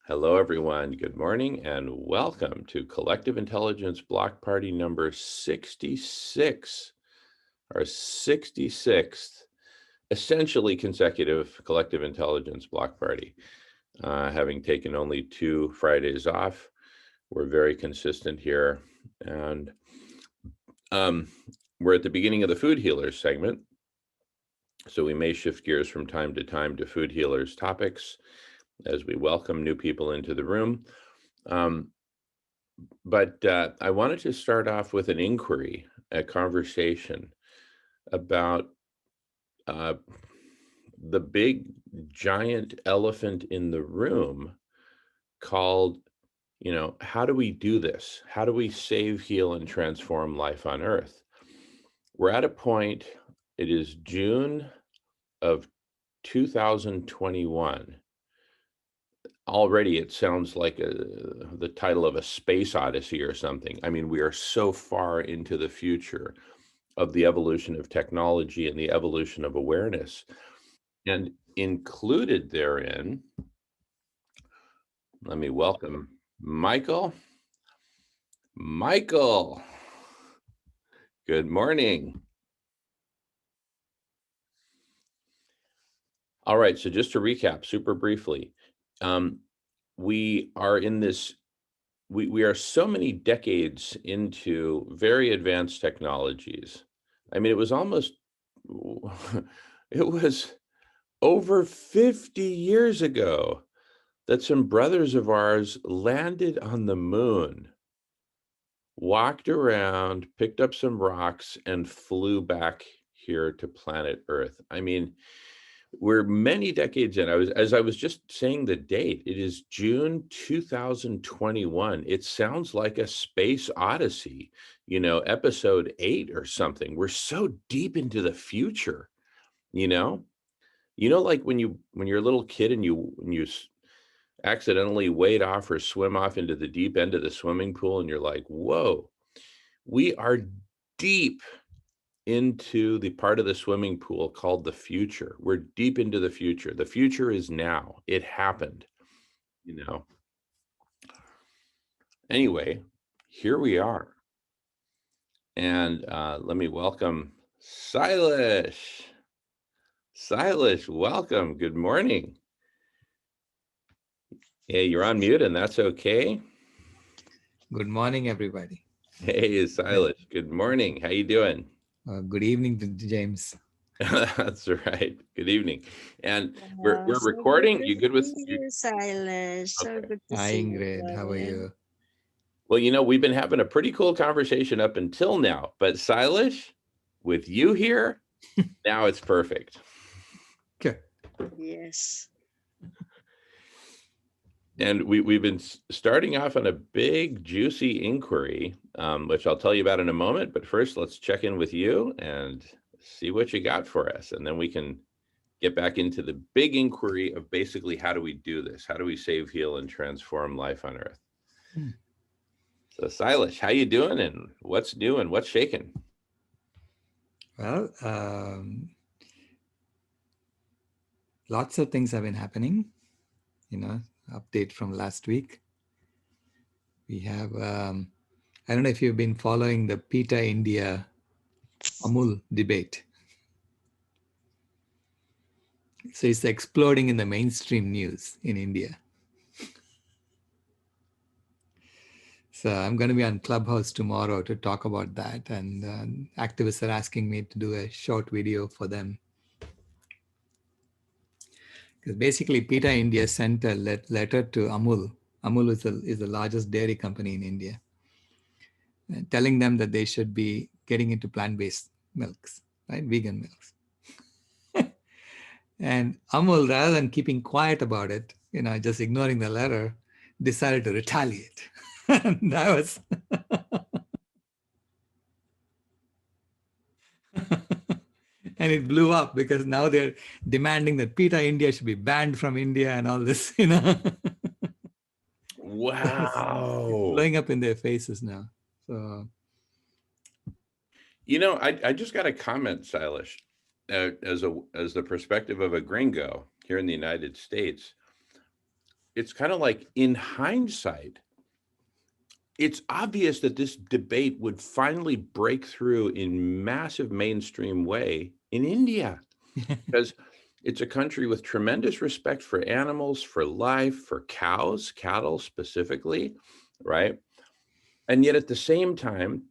Hello, everyone. Good morning and welcome to Collective Intelligence Block Party number 66, our 66th essentially consecutive Collective Intelligence Block Party. Having taken only 2 Fridays off, we're very consistent here. And we're at the beginning of the Food Healers segment, so we may shift gears from time to time to Food Healers topics as we welcome new people into the room. But I wanted to start off with an inquiry, a conversation about the big giant elephant in the room called, how do we do this? How do we save, heal, and transform life on Earth? We're at a point, it is June of 2021. Already it sounds like the title of a space odyssey or something. I mean, we are so far into the future of the evolution of technology and the evolution of awareness. And included therein, let me welcome Michael. Michael, good morning. All right, so just to recap super briefly, we are in this, we are so many decades into very advanced technologies. I mean, it was almost, it was over 50 years ago that some brothers of ours landed on the moon, walked around, picked up some rocks, and flew back here to planet Earth. I mean, we're many decades in. As I was just saying the date, it is June 2021. It sounds like a space odyssey, episode 8 or something. We're so deep into the future, you know? Like when you're a little kid and you accidentally wade off or swim off into the deep end of the swimming pool and you're like, whoa, we are deep into the part of the swimming pool called the future. We're deep into the future. The future is now. It happened, you know. Anyway, here we are. And let me welcome Sailesh. Sailesh, welcome. Good morning. Hey, you're on mute and that's okay. Good morning, everybody. Hey, Sailesh, good morning. How you doing? Good evening, James. That's right. Good evening. And we're So good recording. to You good with see you? you, Sailesh. So Okay. good to Hi, see you Ingrid. How are again. you? Well, we've been having a pretty cool conversation up until now, but Sailesh, with you here, now it's perfect. Okay. Yes. And we've been starting off on a big, juicy inquiry, which I'll tell you about in a moment. But first, let's check in with you and see what you got for us. And then we can get back into the big inquiry of basically how do we do this? How do we save, heal, and transform life on Earth? Hmm. So, Sailesh, how you doing and what's new and what's shaking? Well, lots of things have been happening. Update from last week. We have, I don't know if you've been following the PETA India Amul debate. So it's exploding in the mainstream news in India. So I'm going to be on Clubhouse tomorrow to talk about that. And activists are asking me to do a short video for them. Because basically, PETA India sent a letter to Amul. Amul is the largest dairy company in India, telling them that they should be getting into plant-based milks, right? Vegan milks. And Amul, rather than keeping quiet about it, just ignoring the letter, decided to retaliate. And that was and it blew up because now they're demanding that PETA India should be banned from India and all this, it's Wow. blowing up in their faces now. So I just got a comment, Silas, as the perspective of a gringo here in the United States. it's kind of like in hindsight, it's obvious that this debate would finally break through in massive mainstream way in India, because it's a country with tremendous respect for animals, for life, for cows, cattle specifically, right? And yet at the same time,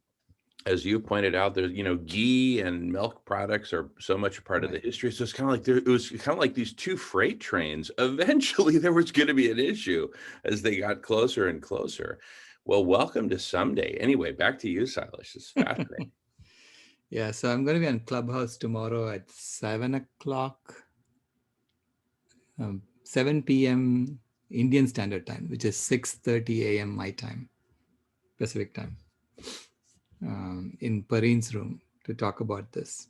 as you pointed out, there's, ghee and milk products are so much a part of the Right. history. So it's kind of like it was kind of like these two freight trains. Eventually, there was going to be an issue as they got closer and closer. Well, welcome to someday. Anyway, back to you, Silas. It's fascinating. Yeah, so I'm going to be on Clubhouse tomorrow at 7 o'clock, 7 p.m. Indian Standard Time, which is 6:30 a.m. my time, Pacific time, in Pareen's room to talk about this.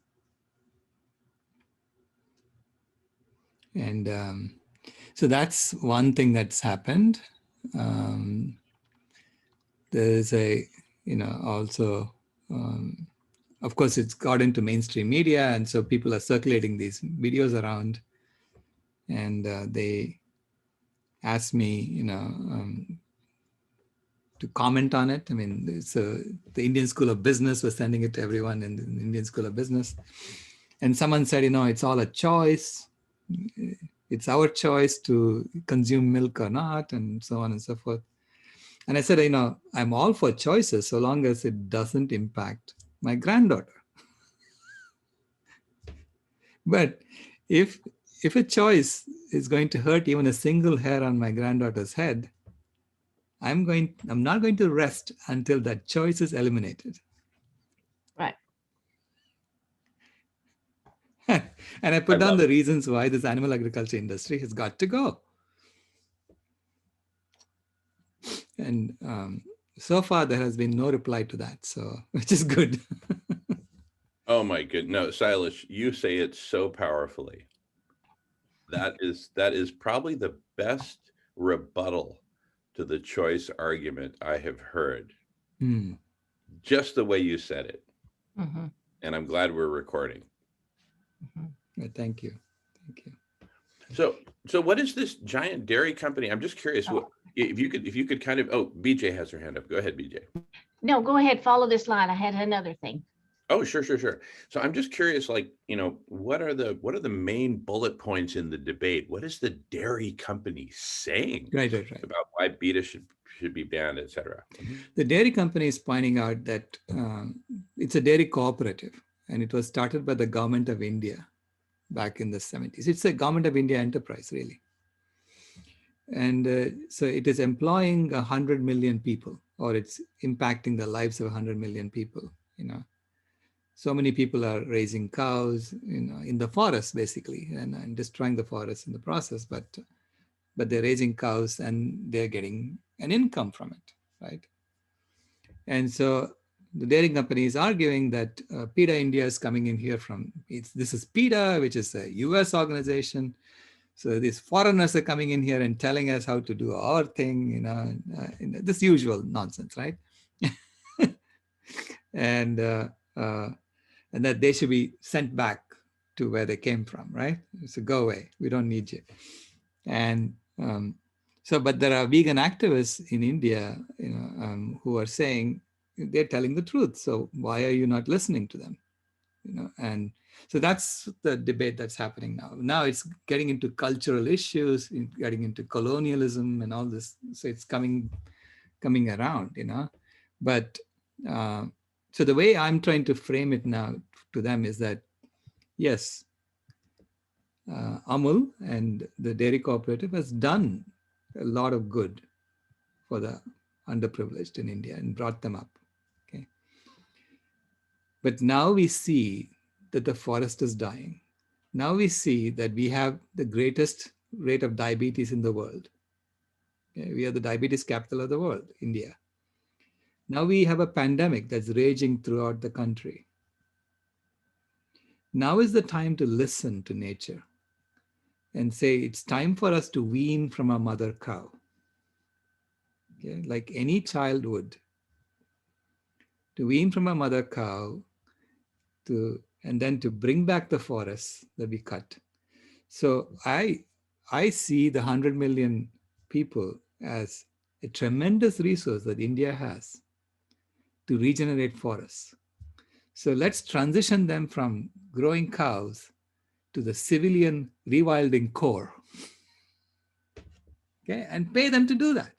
And so that's one thing that's happened. There's also, of course, it's got into mainstream media. And so people are circulating these videos around, and they asked me, to comment on it. I mean, so the Indian School of Business was sending it to everyone in the Indian School of Business. And someone said, it's all a choice. It's our choice to consume milk or not, and so on and so forth. And I said, I'm all for choices so long as it doesn't impact my granddaughter. But if a choice is going to hurt even a single hair on my granddaughter's head, I'm not going to rest until that choice is eliminated. Right. And I put down the reasons why this animal agriculture industry has got to go. And so far, there has been no reply to that, so which is good. Oh my goodness. No, Silas, you say it so powerfully. That is probably the best rebuttal to the choice argument I have heard. Just the way you said it. Mm-hmm. And I'm glad we're recording. Mm-hmm. Thank you. So what is this giant dairy company? I'm just curious. If you could kind of. Oh, BJ has her hand up. Go ahead, BJ. No, go ahead. Follow this line. I had another thing. Oh, sure. So I'm just curious, like, what are the main bullet points in the debate? What is the dairy company saying Right. about why PETA should be banned, et cetera? The dairy company is pointing out that it's a dairy cooperative, and it was started by the government of India back in the 70s. It's a government of India enterprise, really. And so it is employing 100 million people, or it's impacting the lives of 100 million people. So many people are raising cows, in the forest, basically, and destroying the forest in the process. But they're raising cows and they're getting an income from it, right? And so the dairy company is arguing that PETA India is coming in here this is PETA, which is a US organization. So these foreigners are coming in here and telling us how to do our thing, this usual nonsense, right? and that they should be sent back to where they came from, right? So go away, we don't need you. And but there are vegan activists in India, who are saying they're telling the truth. So why are you not listening to them? And so that's the debate that's happening now. Now it's getting into cultural issues, getting into colonialism and all this. So it's coming around, But so the way I'm trying to frame it now to them is that, yes, Amul and the dairy cooperative has done a lot of good for the underprivileged in India and brought them up. Okay. But now we see that the forest is dying. Now we see that we have the greatest rate of diabetes in the world. Okay. We are the diabetes capital of the world, India. Now we have a pandemic that's raging throughout the country. Now is the time to listen to nature and say it's time for us to wean from our mother cow. Okay? Like any child would. To wean from a mother cow, and then to bring back the forests that we cut. So I see the 100 million people as a tremendous resource that India has to regenerate forests. So let's transition them from growing cows to the civilian rewilding core, okay, and pay them to do that.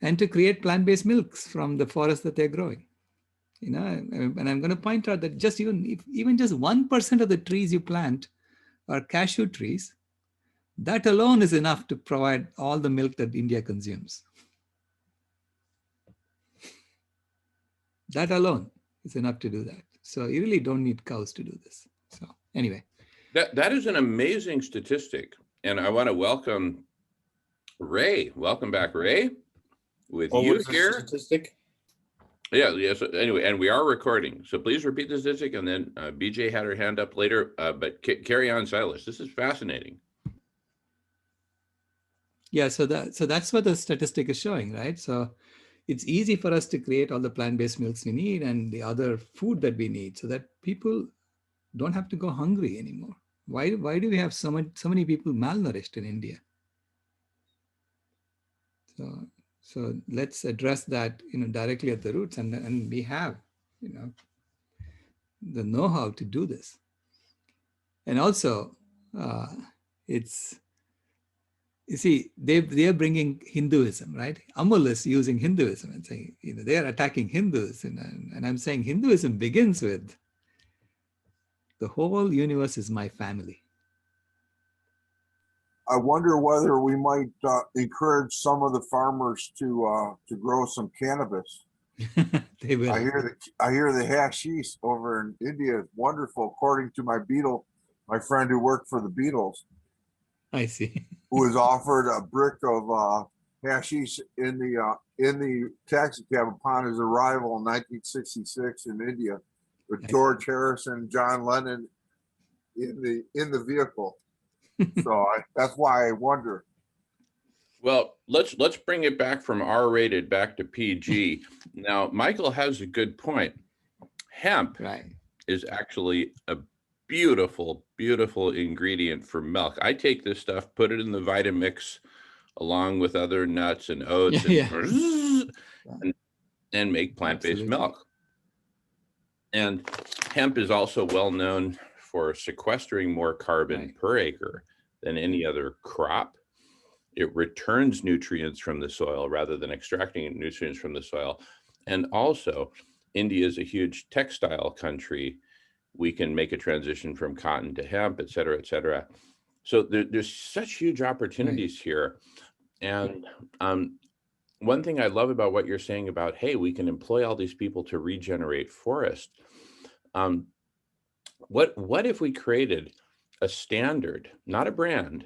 And to create plant-based milks from the forest that they're growing. You know, and I'm going to point out that just even just 1% of the trees you plant are cashew trees, that alone is enough to provide all the milk that India consumes. That alone is enough to do that. So you really don't need cows to do this. So anyway. That is an amazing statistic. And I want to welcome Ray. Welcome back, Ray. With you here. Statistic? Yeah, yes. Anyway, and we are recording. So please repeat the statistic. And then BJ had her hand up later, but carry on, Sailesh. This is fascinating. Yeah, so that's what the statistic is showing, right? So it's easy for us to create all the plant-based milks we need and the other food that we need so that people don't have to go hungry anymore. Why do we have so many people malnourished in India? So let's address that, directly at the roots, and we have, the know-how to do this. And also, you see, they are bringing Hinduism, right? Amul is using Hinduism and saying, they are attacking Hindus. And I'm saying Hinduism begins with, the whole universe is my family. I wonder whether we might encourage some of the farmers to grow some cannabis. They will. I hear the hashish over in India is wonderful, according to my friend who worked for the Beatles. I see. Who was offered a brick of hashish in the taxi cab upon his arrival in 1966 in India, with George Harrison, John Lennon in the vehicle. So that's why I wonder. Well, let's bring it back from R-rated back to PG. Now, Michael has a good point. Hemp is actually a beautiful, beautiful ingredient for milk. I take this stuff, put it in the Vitamix along with other nuts and oats and make plant-based milk. And hemp is also well known for sequestering more carbon per acre than any other crop. It returns nutrients from the soil rather than extracting nutrients from the soil. And also, India is a huge textile country. We can make a transition from cotton to hemp, et cetera, et cetera. So there's such huge opportunities here. And one thing I love about what you're saying about, hey, we can employ all these people to regenerate forest. What if we created a standard, not a brand,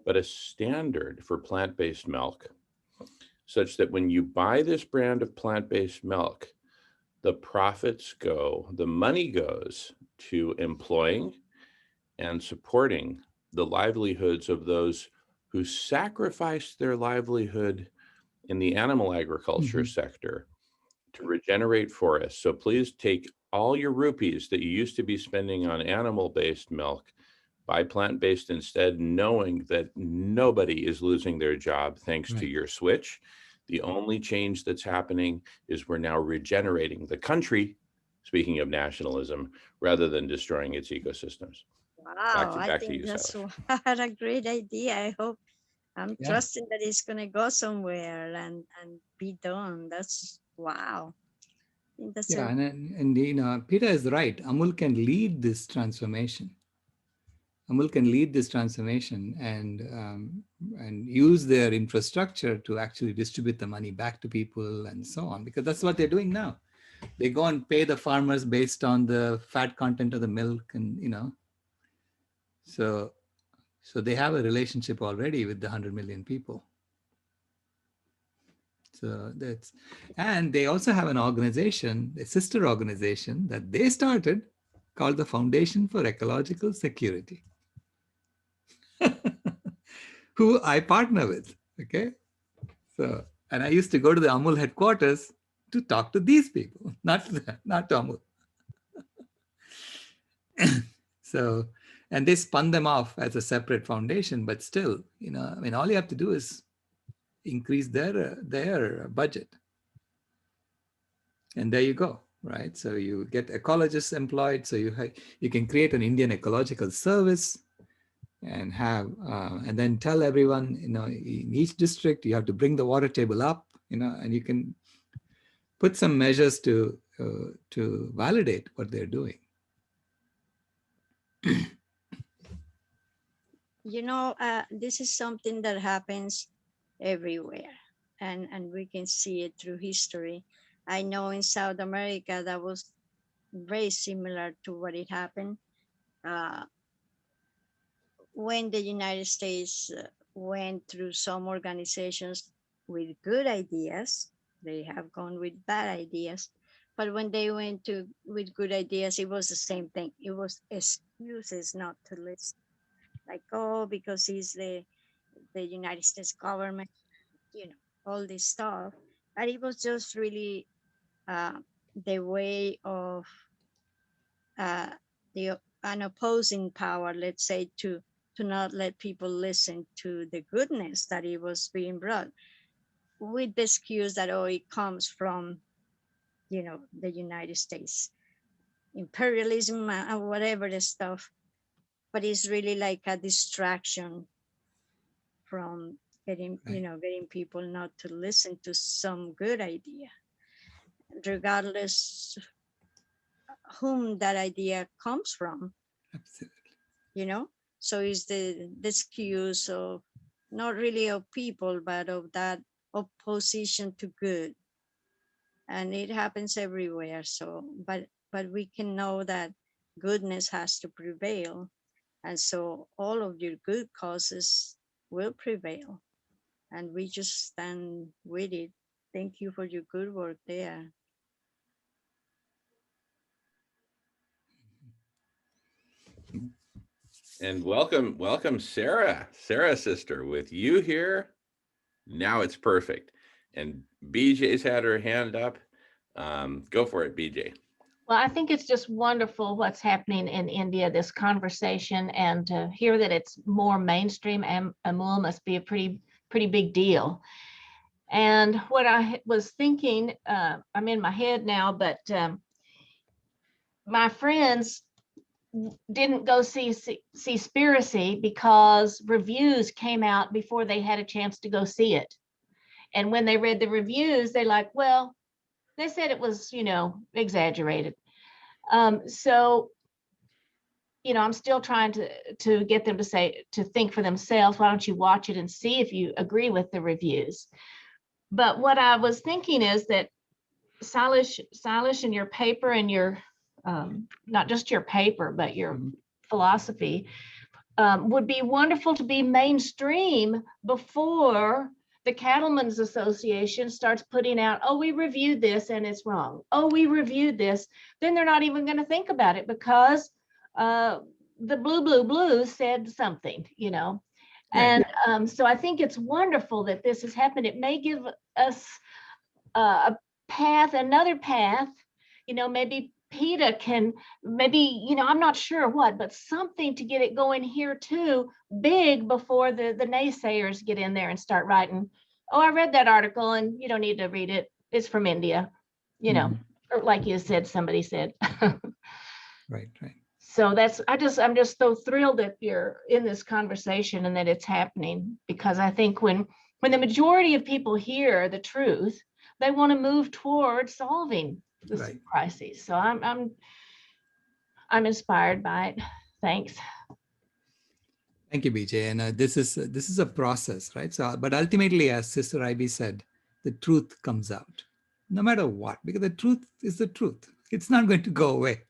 but a standard for plant-based milk, such that when you buy this brand of plant-based milk, the profits go, the money goes to employing and supporting the livelihoods of those who sacrificed their livelihood in the animal agriculture sector to regenerate forests. So please take all your rupees that you used to be spending on animal-based milk, buy plant-based instead, knowing that nobody is losing their job thanks to your switch. The only change that's happening is we're now regenerating the country, speaking of nationalism, rather than destroying its ecosystems. Wow, I think that's what a great idea. I hope, I'm trusting that it's going to go somewhere and be done. That's wow. I think that's and PETA is right. Amul can lead this transformation. Amul can lead this transformation and use their infrastructure to actually distribute the money back to people and so on, because that's what they're doing now. They go and pay the farmers based on the fat content of the milk, and so they have a relationship already with the 100 million people. So and they also have an organization, a sister organization that they started called the Foundation for Ecological Security, who I partner with. Okay. So, and I used to go to the Amul headquarters to talk to these people, not to Amul. So, And they spun them off as a separate foundation, but still, you know, I mean, all you have to do is increase their budget. And there you go, right? So you get ecologists employed, so you can create an Indian ecological service and have, and then tell everyone, you know, in each district, you have to bring the water table up, you know, and you can put some measures to validate what they're doing. You know, this is something that happens everywhere, and we can see it through history. I know in South America that was very similar to what it happened when the United States went through some organizations with good ideas. They have gone with bad ideas, but when they went to with good ideas, it was the same thing. It was excuses not to listen, like, oh, because he's the United States government, you know, all this stuff. But it was just really the way of the an opposing power, let's say, to not let people listen to the goodness that it was being brought, with the excuse that, oh, it comes from, you know, the United States imperialism and whatever the stuff. But it's really like a distraction from getting, you know, getting people not to listen to some good idea, regardless whom that idea comes from. Absolutely. You know, so it's the excuse of not really of people, but of that opposition to good, and it happens everywhere. So, but we can know that goodness has to prevail, and so all of your good causes will prevail, and we just stand with it. Thank you for your good work there. And welcome, Sarah, sister, with you here. Now it's perfect. And BJ's had her hand up. Go for it, BJ. Well, I think it's just wonderful what's happening in India, this conversation, and to hear that it's more mainstream. Amul must be a pretty big deal. And what I was thinking, I'm in my head now, but my friends didn't go see Seaspiracy because reviews came out before they had a chance to go see it. And when they read the reviews, they like, well, they said it was, you know, exaggerated. So, you know, I'm still trying to get them to think for themselves. Why don't you watch it and see if you agree with the reviews? But what I was thinking is that Sailesh, in your paper and your, not just your paper, but your philosophy, would be wonderful to be mainstream before the Cattlemen's Association starts putting out, oh, we reviewed this and it's wrong. Oh, we reviewed this. Then they're not even going to think about it because the blue said something, you know. Right. And so I think it's wonderful that this has happened. It may give us a path, another path, you know, maybe PETA can, maybe, you know, I'm not sure what, but something to get it going here too, big, before the naysayers get in there and start writing, oh, I read that article and you don't need to read it. It's from India, you know, or like you said, somebody said. Right. So I'm just so thrilled that you're in this conversation and that it's happening, because I think when the majority of people hear the truth, they want to move toward solving this crisis. So I'm inspired by it. Thanks. Thank you, BJ. And this is a process, right? So, but ultimately, as Sister Ivy said, the truth comes out, no matter what, because the truth is the truth. It's not going to go away.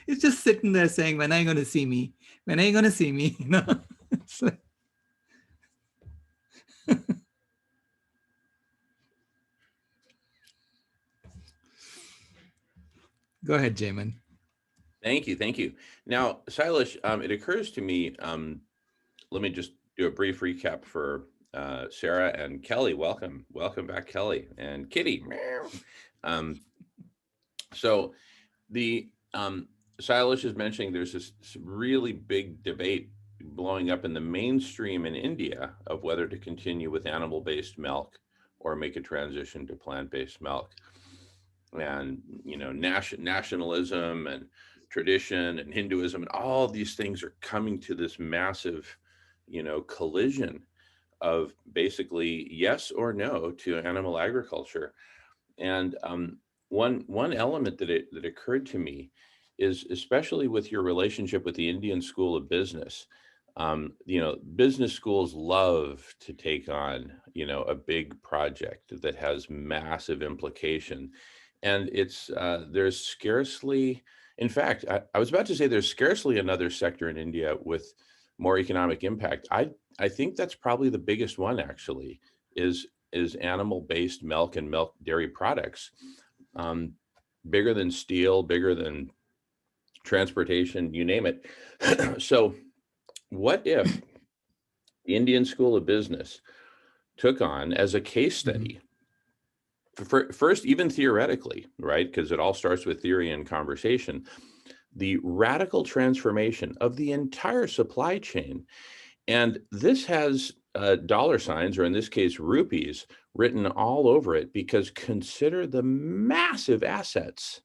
It's just sitting there saying, "When are you going to see me? When are you going to see me?" You know. It's like, go ahead, Jamin. Thank you. Now, Sailesh, it occurs to me, let me just do a brief recap for Sarah and Kelly. Welcome back, Kelly, and Kitty. So the Sailesh is mentioning there's this really big debate blowing up in the mainstream in India of whether to continue with animal-based milk or make a transition to plant-based milk. And nationalism and tradition and Hinduism and all these things are coming to this massive, collision of basically yes or no to animal agriculture. And one element that occurred to me is, especially with your relationship with the Indian School of Business, business schools love to take on, a big project that has massive implication. And there's scarcely, in fact, I was about to say there's scarcely another sector in India with more economic impact. I think that's probably the biggest one, actually, is animal-based milk and milk dairy products. Bigger than steel, bigger than transportation, you name it. So what if the Indian School of Business took on as a case study, first, even theoretically, right? Because it all starts with theory and conversation, the radical transformation of the entire supply chain. And this has dollar signs, or in this case, rupees, written all over it, because consider the massive assets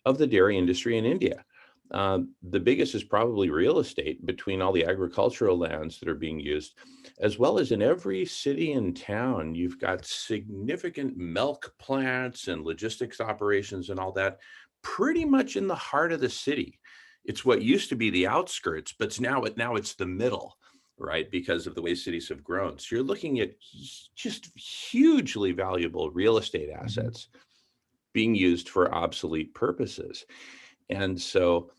of the dairy industry in India. The biggest is probably real estate, between all the agricultural lands that are being used, as well as in every city and town. You've got significant milk plants and logistics operations and all that, pretty much in the heart of the city. It's what used to be the outskirts, but now it's the middle, right? Because of the way cities have grown. So you're looking at just hugely valuable real estate assets being used for obsolete purposes. And so,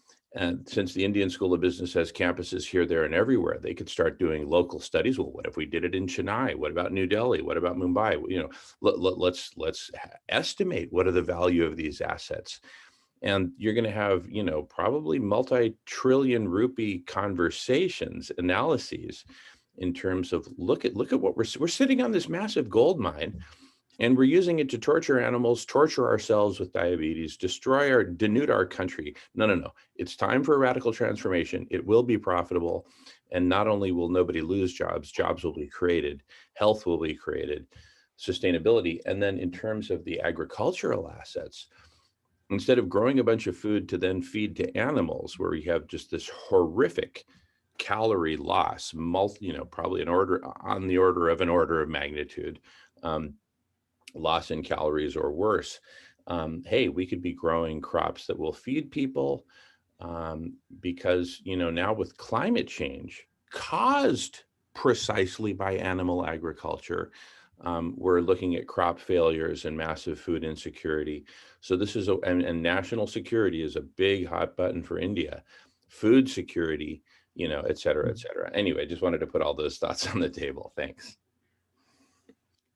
since the Indian School of Business has campuses here, there, and everywhere, they could start doing local studies. Well, what if we did it in Chennai? What about New Delhi? What about Mumbai? Let's estimate what are the value of these assets. And you're going to have, probably multi-trillion rupee conversations, analyses, in terms of look at what we're sitting on, this massive gold mine. And we're using it to torture animals, torture ourselves with diabetes, denude our country. No. It's time for a radical transformation. It will be profitable. And not only will nobody lose jobs, jobs will be created, health will be created, sustainability. And then in terms of the agricultural assets, instead of growing a bunch of food to then feed to animals, where we have just this horrific calorie loss, probably on the order of an order of magnitude, loss in calories or worse. Hey, we could be growing crops that will feed people, because now with climate change caused precisely by animal agriculture, we're looking at crop failures and massive food insecurity. So this is and national security is a big hot button for India. Food security, et cetera, et cetera. Anyway, just wanted to put all those thoughts on the table. Thanks.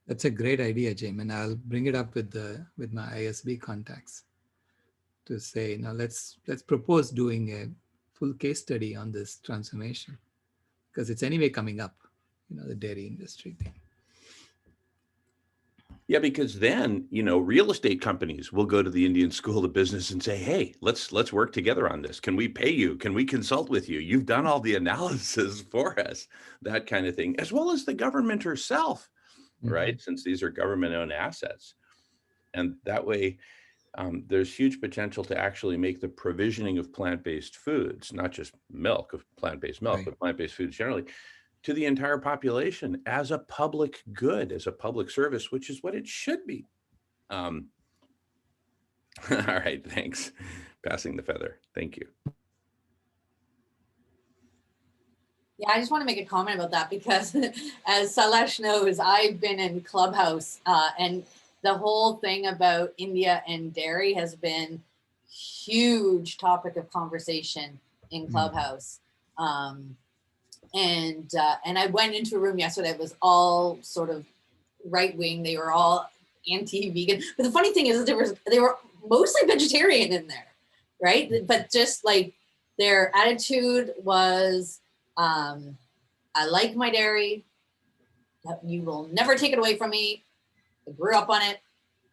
That's a great idea, Jim, and I'll bring it up with my ISB contacts to say, now let's propose doing a full case study on this transformation, because it's anyway coming up, the dairy industry thing. Yeah, because then, real estate companies will go to the Indian School of Business and say, hey, let's work together on this. Can we pay you? Can we consult with you? You've done all the analysis for us, that kind of thing, as well as the government herself, right? Since these are government-owned assets. And that way, there's huge potential to actually make the provisioning of plant-based foods, not just milk, of plant-based milk, Right. but plant-based foods generally, to the entire population as a public good, as a public service, which is what it should be. All right, thanks. Passing the feather. Thank you. Yeah, I just want to make a comment about that, because as Sailesh knows, I've been in Clubhouse, and the whole thing about India and dairy has been huge topic of conversation in Clubhouse. And I went into a room yesterday that was all sort of right wing. They were all anti-vegan. But the funny thing is that they were mostly vegetarian in there, right? But just like their attitude was, I like my dairy. You will never take it away from me. I grew up on it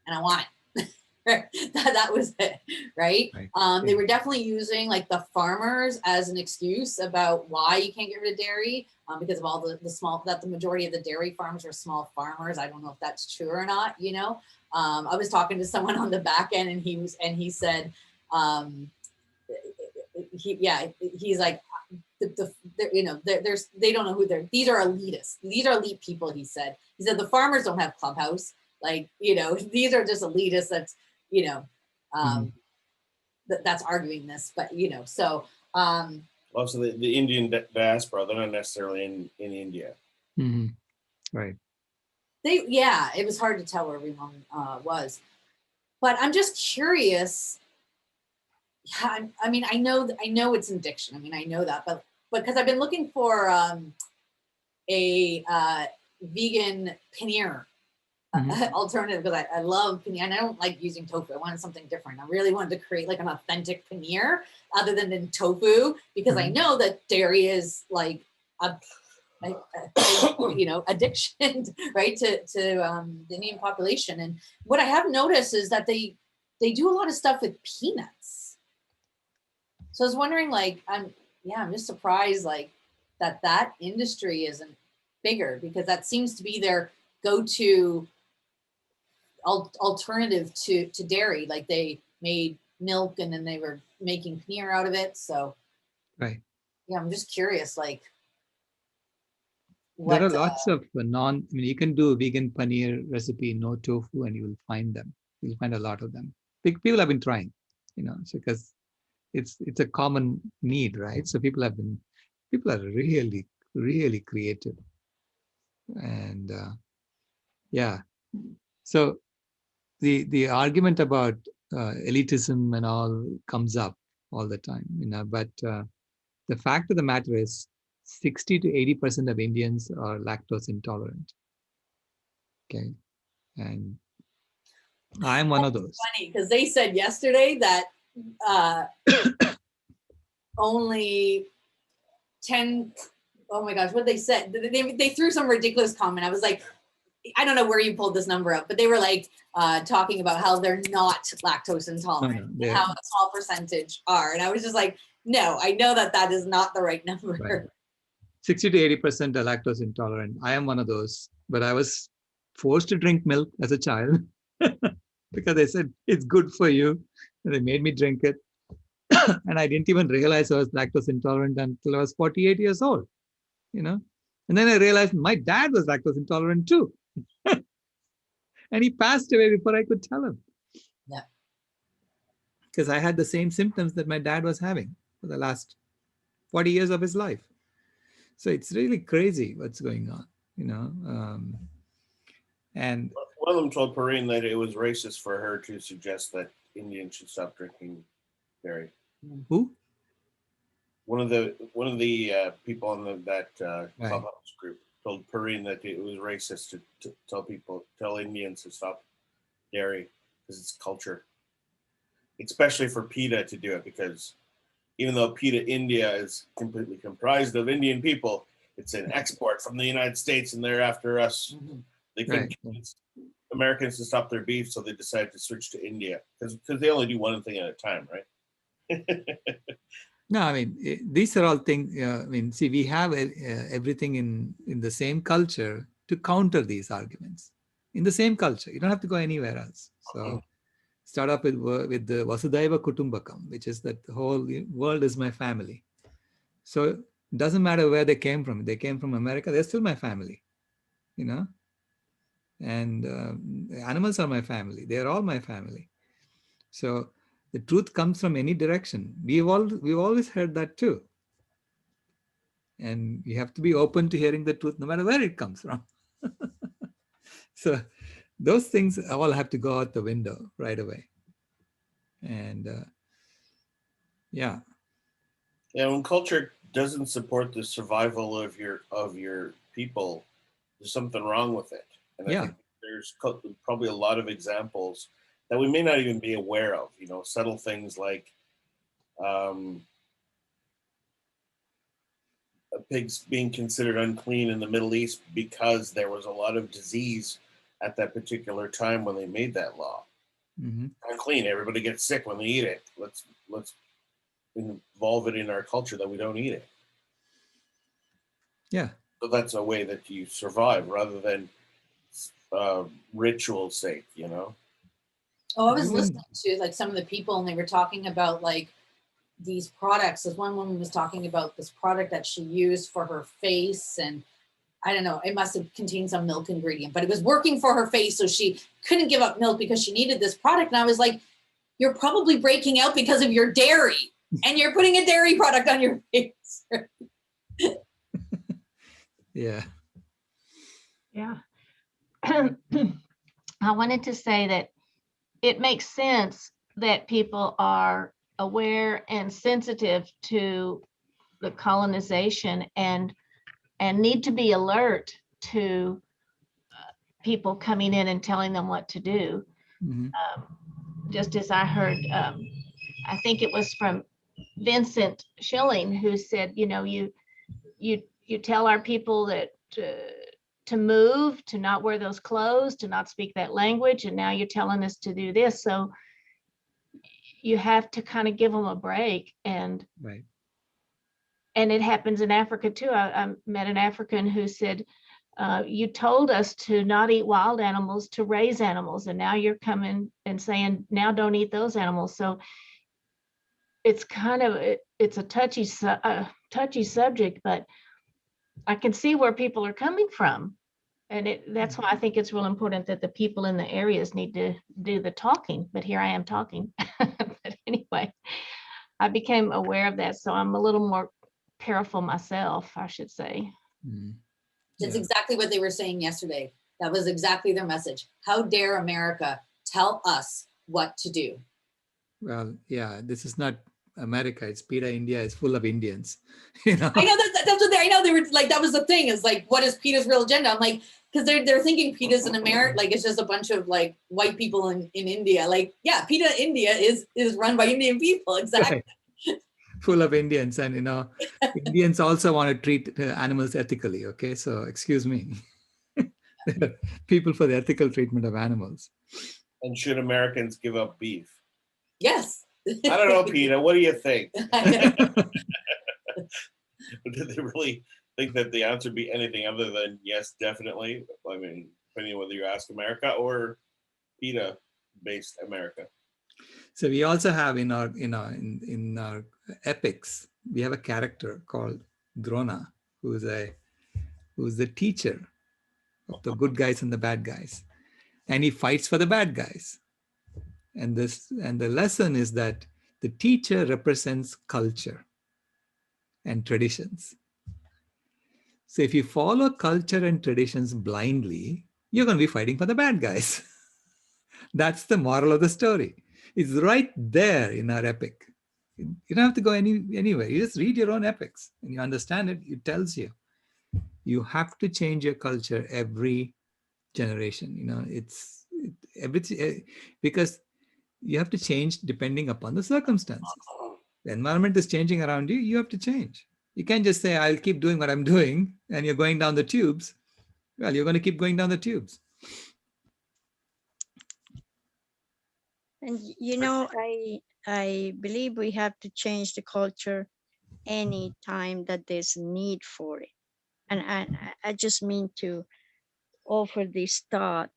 and I want it. That was it, right? Right. They were definitely using like the farmers as an excuse about why you can't get rid of dairy, because of all the small, that the majority of the dairy farms are small farmers. I don't know if that's true or not, you know. I was talking to someone on the back end, and he said, he's like, you know, they don't know who these are elitists. These are elite people. He said the farmers don't have Clubhouse. Like, you know, these are just elitists. That's, you know, that's arguing this, but you know, so. Also, the Indian diaspora, they're not necessarily in India. Mm-hmm. Right. It was hard to tell where everyone was, but I'm just curious. I mean, I know it's addiction. I mean, I know that, but because I've been looking for a vegan paneer alternative, because I love paneer, and I don't like using tofu. I wanted something different. I really wanted to create like an authentic paneer other than in tofu, because I know that dairy is like a you know, addiction, right, to the Indian population. And what I have noticed is that they do a lot of stuff with peanuts. So I was wondering, like, I'm just surprised, like, that industry isn't bigger, because that seems to be their go-to alternative to dairy. Like, they made milk and then they were making paneer out of it. So, right. Yeah, I'm just curious, like, there are lots of I mean, you can do a vegan paneer recipe, no tofu, and you will find them. You'll find a lot of them. People have been trying, you know, so because it's a common need, right? So people are really, really creative. And so the argument about elitism and all comes up all the time, you know, but the fact of the matter is 60 to 80% of Indians are lactose intolerant. Okay. And I'm one of those. Funny, because they said yesterday that only 10, oh my gosh, what they said, they threw some ridiculous comment. I was like, I don't know where you pulled this number up, but they were like talking about how they're not lactose intolerant, and how a small percentage are. And I was just like, no, I know that is not the right number. Right. 60 to 80% are lactose intolerant. I am one of those, but I was forced to drink milk as a child because they said it's good for you. And they made me drink it. And I didn't even realize I was lactose intolerant until I was 48 years old, you know. And then I realized my dad was lactose intolerant too. And he passed away before I could tell him. Yeah. Because I had the same symptoms that my dad was having for the last 40 years of his life. So it's really crazy what's going on, you know. And one of them told Perrine that it was racist for her to suggest that Indians should stop drinking dairy. Who? One of the people on that Clubhouse group told Perrine that it was racist to tell Indians to stop dairy because it's culture, especially for PETA to do it, because even though PETA India is completely comprised of Indian people, it's an export from the United States, and they're after us. They couldn't get Americans to stop their beef, so they decided to switch to India because they only do one thing at a time, right? No, I mean, these are all things, I mean, see, we have everything in the same culture to counter these arguments. In the same culture, you don't have to go anywhere else. So start up with the Vasudhaiva Kutumbakam, which is that the whole world is my family. So it doesn't matter where they came from. They came from America, they're still my family, you know? And animals are my family. They're all my family. So the truth comes from any direction. We've always heard that too. And you have to be open to hearing the truth no matter where it comes from. So those things all have to go out the window right away. And when culture doesn't support the survival of your people, there's something wrong with it. And I think there's probably a lot of examples that we may not even be aware of, you know, subtle things like pigs being considered unclean in the Middle East because there was a lot of disease at that particular time when they made that law. unclean. Everybody gets sick when they eat it. Let's involve it in our culture that we don't eat it. Yeah. So that's a way that you survive rather than ritual sake, you know? Oh, I was listening to like some of the people and they were talking about like these products. This one woman was talking about this product that she used for her face, and I don't know, it must have contained some milk ingredient, but it was working for her face. So she couldn't give up milk because she needed this product. And I was like, you're probably breaking out because of your dairy and you're putting a dairy product on your face. Yeah. Yeah. I wanted to say that it makes sense that people are aware and sensitive to the colonization and need to be alert to people coming in and telling them what to do. Just as I heard, I think it was from Vincent Schilling, who said, you know, you tell our people that to move, to not wear those clothes, to not speak that language, and now you're telling us to do this. So you have to kind of give them a break. And right. And it happens in Africa too. I met an African who said, you told us to not eat wild animals, to raise animals, and now you're coming and saying, now don't eat those animals. So it's kind of, it's a touchy subject, but I can see where people are coming from. And that's why I think it's real important that the people in the areas need to do the talking. But here I am talking. But anyway, I became aware of that. So I'm a little more careful myself, I should say. That's exactly what they were saying yesterday. That was exactly their message. How dare America tell us what to do? Well, yeah, this is not America. It's PETA India. It's full of Indians. You know? I know that's what I know. They were like, that was the thing, is like, what is PETA's real agenda? I'm like, because they're thinking PETA's in America, like it's just a bunch of like white people in India. Like, yeah, PETA India is run by Indian people. Exactly. Right. Full of Indians. And, you know, Indians also want to treat animals ethically. Okay. So excuse me. People for the ethical treatment of animals. And should Americans give up beef? Yes. I don't know, PETA. What do you think? Did they really think that the answer would be anything other than yes, definitely? I mean, depending on whether you ask America or PETA-based America. So we also have in our epics, we have a character called Drona, who's the teacher of the good guys and the bad guys, and he fights for the bad guys. And the lesson is that the teacher represents culture and traditions. So if you follow culture and traditions blindly, you're going to be fighting for the bad guys. That's the moral of the story. It's right there in our epic. You don't have to go anywhere. You just read your own epics and you understand it. It tells you. You have to change your culture every generation. You know, everything, because you have to change depending upon the circumstances. The environment is changing around you. You have to change. You can't just say, I'll keep doing what I'm doing, and you're going down the tubes. Well, you're going to keep going down the tubes. And you know, I believe we have to change the culture any time that there's need for it. And I just mean to offer this thought.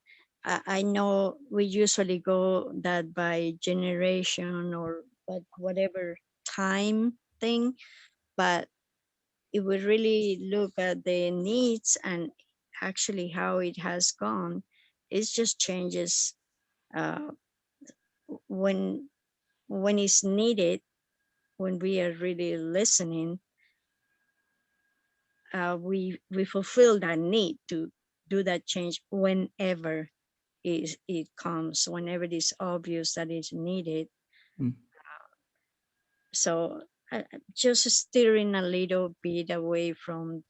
I know we usually go that by generation or whatever time thing, but if we really look at the needs and actually how it has gone, it just changes when it's needed, when we are really listening. We fulfill that need to do that change whenever it comes, whenever it is obvious that it's needed. So just steering a little bit away from,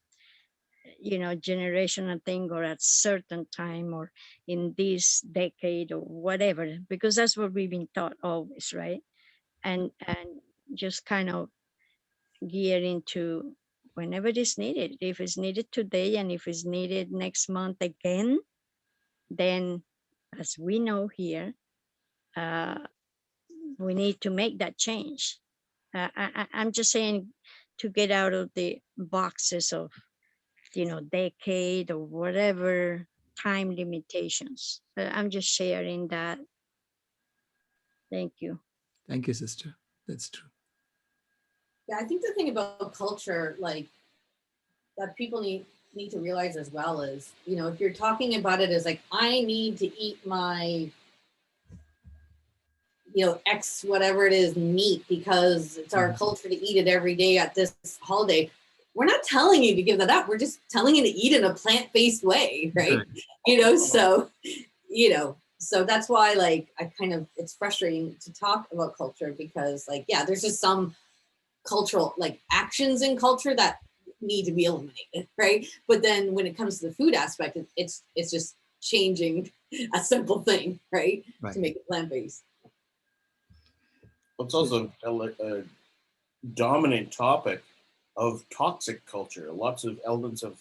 you know, generational thing or at certain time or in this decade or whatever, because that's what we've been taught always, right? And just kind of gear into whenever it is needed. If it's needed today and if it's needed next month again, then as we know here, we need to make that change. I'm just saying to get out of the boxes of, decade or whatever time limitations. I'm just sharing that. Thank you. Thank you, sister. That's true. Yeah, I think the thing about culture, like that people need to realize as well is, if you're talking about it as like, I need to eat my, X, whatever it is, meat, because it's our culture to eat it every day at this holiday. We're not telling you to give that up. We're just telling you to eat in a plant-based way, right? So that's why, like, it's frustrating to talk about culture because, like, yeah, there's just some cultural, like, actions in culture that need to be eliminated, right? But then when it comes to the food aspect, it's just changing a simple thing, right? To make it plant-based. It's also a dominant topic of toxic culture. Lots of elements of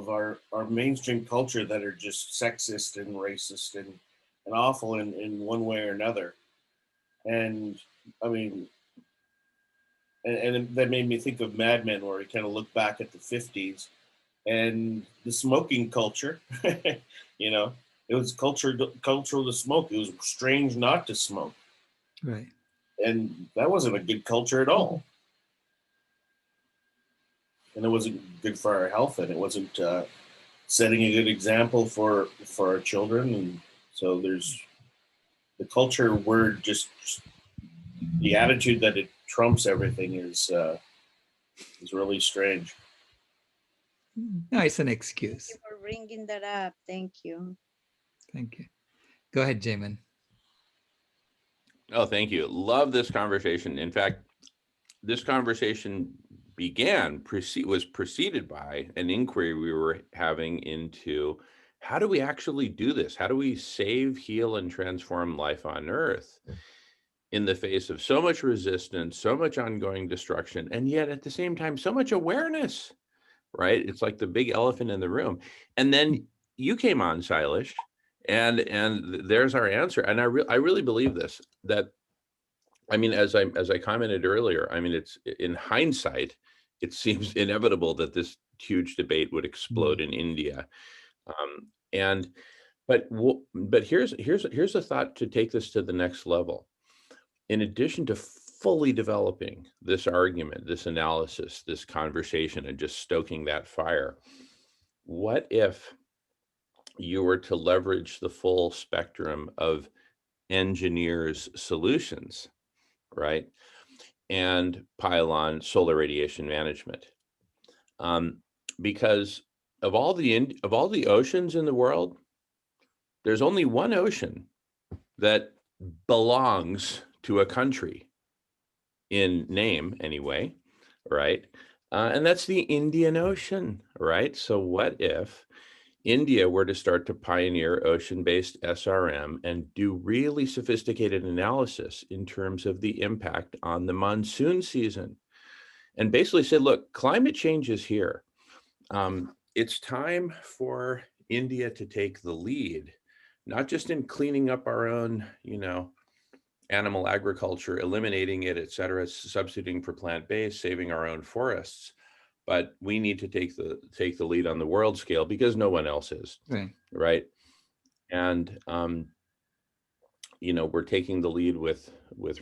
our mainstream culture that are just sexist and racist and awful in one way or another. And I mean, and that made me think of Mad Men, where we kind of look back at the 50s and the smoking culture. It was cultural to smoke. It was strange not to smoke. Right. And that wasn't a good culture at all. And it wasn't good for our health, and it wasn't setting a good example for our children. And so there's the culture word, just the attitude that it trumps everything is really strange. No, it's an excuse. Thank you for bringing that up. Thank you. Thank you. Go ahead, Jamin. Oh, thank you. Love this conversation. In fact, this conversation was preceded by an inquiry we were having into how do we actually do this? How do we save, heal, and transform life on Earth in the face of so much resistance, so much ongoing destruction, and yet at the same time, so much awareness, right? It's like the big elephant in the room. And then you came on, Sailesh, and there's our answer. And I really believe this, that, I mean, as I commented earlier, I mean, it's in hindsight, it seems inevitable that this huge debate would explode in India. But here's a thought to take this to the next level. In addition to fully developing this argument, this analysis, this conversation, and just stoking that fire, what if you were to leverage the full spectrum of engineers' solutions, right? And pile on solar radiation management, because of all the oceans in the world, there's only one ocean that belongs to a country in name, anyway, right? And that's the Indian Ocean, right? So what if India were to start to pioneer ocean-based SRM and do really sophisticated analysis in terms of the impact on the monsoon season, and basically said, look, climate change is here. It's time for India to take the lead, not just in cleaning up our own, animal agriculture, eliminating it, et cetera, substituting for plant-based, saving our own forests, but we need to take the lead on the world scale because no one else is, right? And we're taking the lead with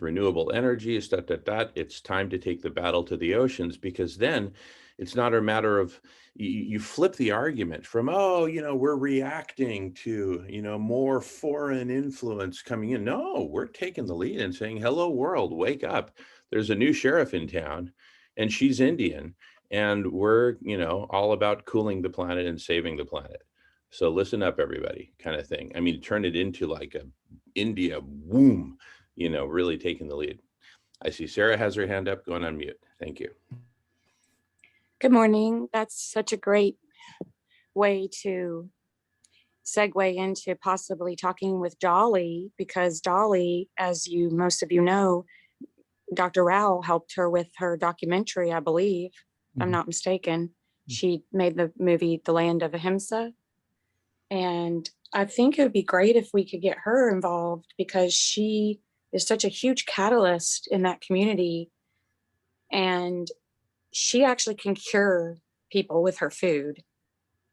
renewable energies. It's time to take the battle to the oceans, because then it's not a matter of you flip the argument from, we're reacting to more foreign influence coming in. No, we're taking the lead and saying, hello world, wake up. There's a new sheriff in town and she's Indian, and we're all about cooling the planet and saving the planet. So listen up, everybody, kind of thing. I mean, turn it into like a India boom, really taking the lead. I see Sarah has her hand up, going on mute. Thank you. Good morning. That's such a great way to segue into possibly talking with Dolly, because Dolly, as most of you know, Dr. Rao helped her with her documentary, I believe, if I'm not mistaken. She made the movie The Land of Ahimsa. And I think it would be great if we could get her involved because she is such a huge catalyst in that community. And she actually can cure people with her food.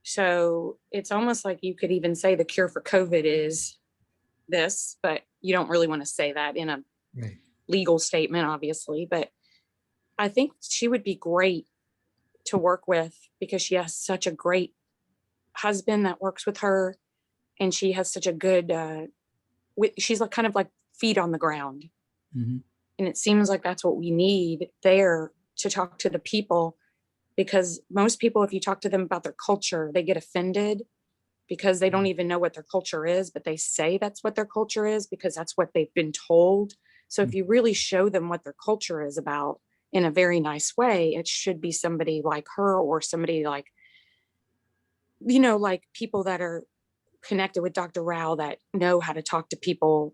So it's almost like you could even say the cure for COVID is this, but you don't really want to say that in a legal statement, obviously. But I think she would be great to work with because she has such a great husband that works with her. And she has such a good, she's like kind of like feet on the ground. Mm-hmm. And it seems like that's what we need there to talk to the people, because most people, if you talk to them about their culture, they get offended because they don't even know what their culture is, but they say that's what their culture is because that's what they've been told. So if you really show them what their culture is about in a very nice way, it should be somebody like her or somebody like, you know, like people that are connected with Dr. Rao that know how to talk to people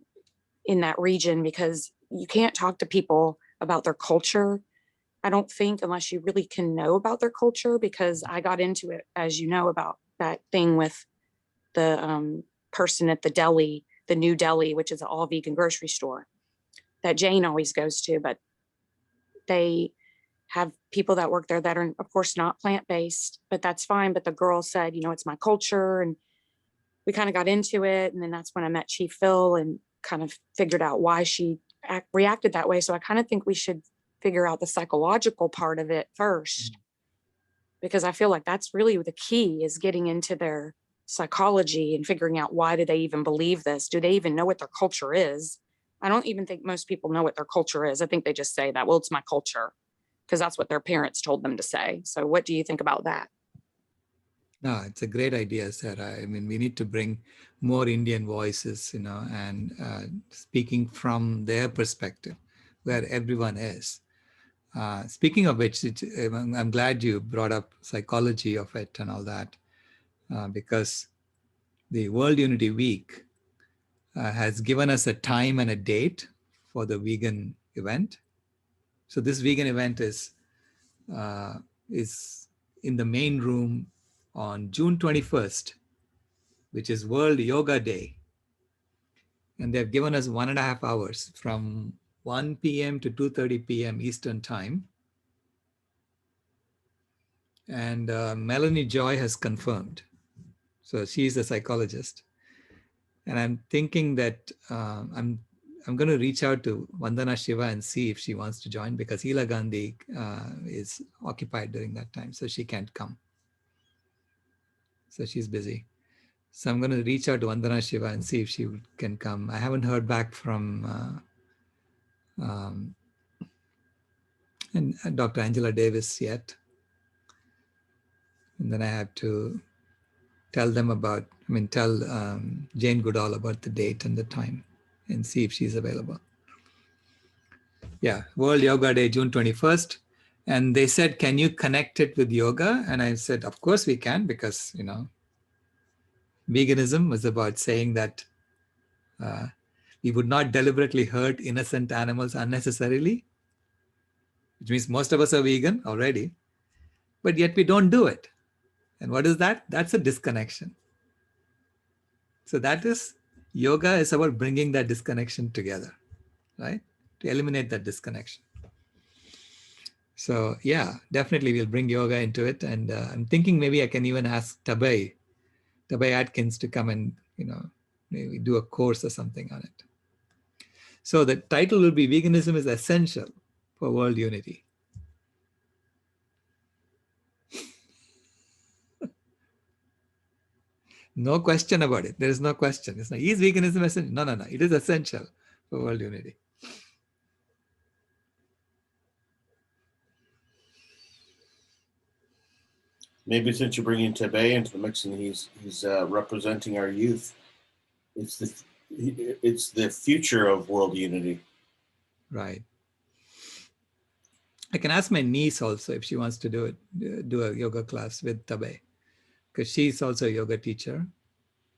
in that region, because you can't talk to people about their culture, I don't think, unless you really can know about their culture, because I got into it, as you know, about that thing with the person at the deli, the New Deli, which is an all vegan grocery store that Jane always goes to, but they have people that work there that are, of course, not plant-based, but that's fine. But the girl said, you know, it's my culture. And we kind of got into it. And then that's when I met Chief Phil and kind of figured out why she reacted that way. So I kind of think we should figure out the psychological part of it first, because I feel like that's really the key, is getting into their psychology and figuring out why do they even believe this? Do they even know what their culture is? I don't even think most people know what their culture is. I think they just say that, well, it's my culture, because that's what their parents told them to say. So what do you think about that? No, it's a great idea, Sarah. I mean, we need to bring more Indian voices, you know, and speaking from their perspective, where everyone is. Speaking of which, I'm glad you brought up psychology of it and all that, because the World Unity Week has given us a time and a date for the vegan event. So this vegan event is in the main room on June 21st, which is World Yoga Day. And they've given us 1.5 hours from 1 p.m. to 2:30 p.m. Eastern time. And Melanie Joy has confirmed. So she's a psychologist. And I'm thinking that I'm going to reach out to Vandana Shiva and see if she wants to join, because Hila Gandhi is occupied during that time, so she can't come. So she's busy. So I'm going to reach out to Vandana Shiva and see if she can come. I haven't heard back from and Dr. Angela Davis yet. And then I have to tell them about, tell Jane Goodall about the date and the time and see if she's available. Yeah, World Yoga Day, June 21st. And they said, can you connect it with yoga? And I said, of course we can, because, you know, veganism was about saying that we would not deliberately hurt innocent animals unnecessarily, which means most of us are vegan already, but yet we don't do it. And what is that? That's a disconnection. So that is, yoga is about bringing that disconnection together, right? To eliminate that disconnection. So yeah, definitely we'll bring yoga into it. And I'm thinking maybe I can even ask Tabay Atkins to come and, you know, maybe do a course or something on it. So the title will be Veganism is Essential for World Unity. No question about it. There is no question. It's not, is veganism essential? No. It is essential for world unity. Maybe since you're bringing Tebe into the mix and he's representing our youth, it's the future of world unity. Right. I can ask my niece also if she wants to do a yoga class with Tabe, because she's also a yoga teacher,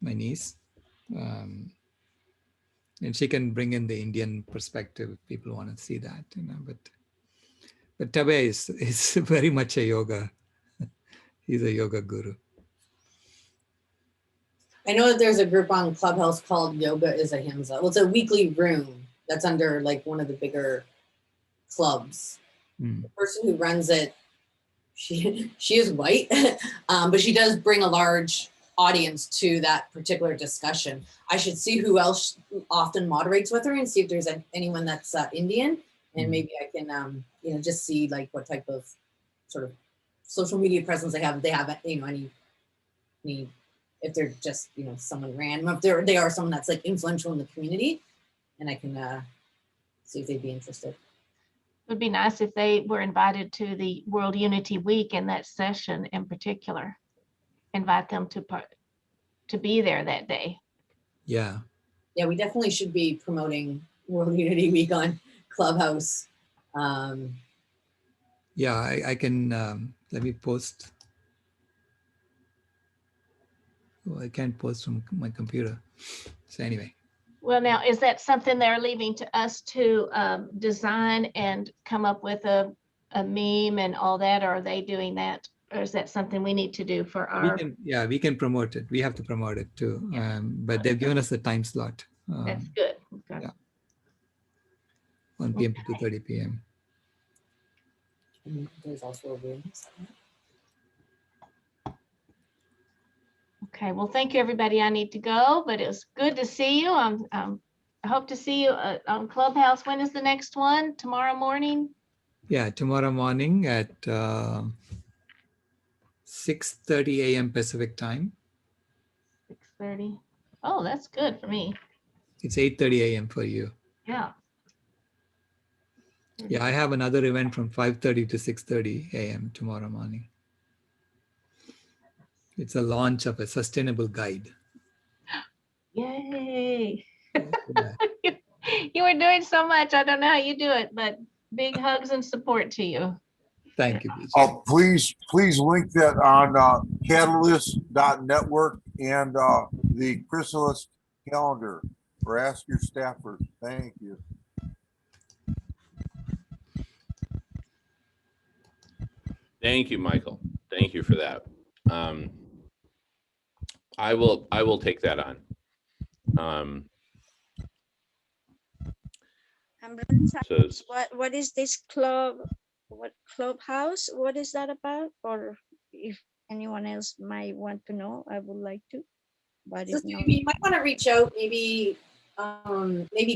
my niece. And she can bring in the Indian perspective if people want to see that, you know. But Tabe is very much a yoga. He's a yoga guru. I know that there's a group on Clubhouse called Yoga is Ahimsa. Well, it's a weekly room that's under like one of the bigger clubs. The person who runs it, she is white, but she does bring a large audience to that particular discussion. I should see who else often moderates with her and see if there's anyone that's Indian, and maybe I can just see like what type of sort of social media presence they have. If they have any if they're just someone random, if they are someone that's like influential in the community, and I can see if they'd be interested. It would be nice if they were invited to the World Unity Week in that session in particular. Invite them to be there that day. Yeah. Yeah, we definitely should be promoting World Unity Week on Clubhouse. Yeah, I can, let me post. Oh, I can't post from my computer. So anyway. Well, now, is that something they're leaving to us to design and come up with a meme and all that? Or are they doing that? Or is that something we need to do for our? We can promote it. We have to promote it too. But they've given us a time slot. That's good. Okay. Yeah. 1 p.m. to 2:30 p.m. There's also a room. Okay, well, thank you, everybody. I need to go, but it was good to see you. I hope to see you on Clubhouse. When is the next one? Tomorrow morning? Yeah, tomorrow morning at 6:30 a.m. Pacific time. 6:30. Oh, that's good for me. It's 8:30 a.m. for you. Yeah. Yeah, I have another event from 5:30 to 6:30 a.m. tomorrow morning. It's a launch of a sustainable guide. Yay. Yeah. You are doing so much. I don't know how you do it, but big hugs and support to you. Thank you. Please link that on catalyst.network and the Chrysalis calendar, or ask your staffers. Thank you. Thank you, Michael. Thank you for that. I will take that on. So, what is this club? What Clubhouse? What is that about? Or if anyone else might want to know, I would like to. But So if not, you might want to reach out. Maybe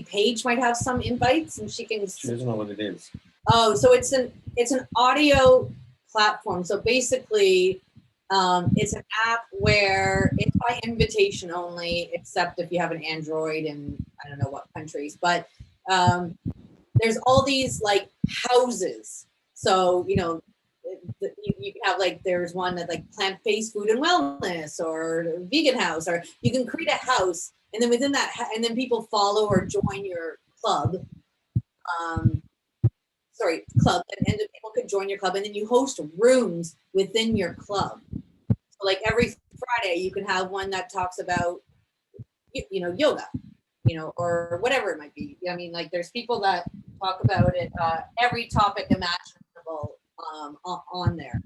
Paige might have some invites, and she doesn't know what it is. Oh, so it's an audio platform. So basically, it's an app where it's by invitation only, except if you have an Android in I don't know what countries. But there's all these like houses. So you can have like there's one that like plant-based food and wellness, or vegan house, or you can create a house, and then within that, and then people follow or join your club. Club, and then people could join your club, and then you host rooms within your club. So like every Friday you can have one that talks about yoga, or whatever it might be. I mean, like there's people that talk about it, every topic imaginable on there.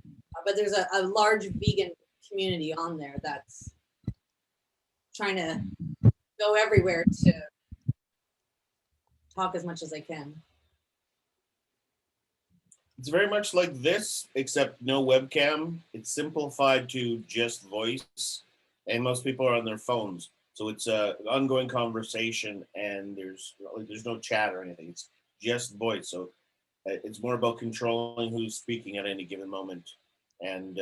But there's a large vegan community on there that's trying to go everywhere to talk as much as they can. It's very much like this, except no webcam. It's simplified to just voice, and most people are on their phones. So it's an ongoing conversation, and there's no chat or anything. It's just voice. So it's more about controlling who's speaking at any given moment, and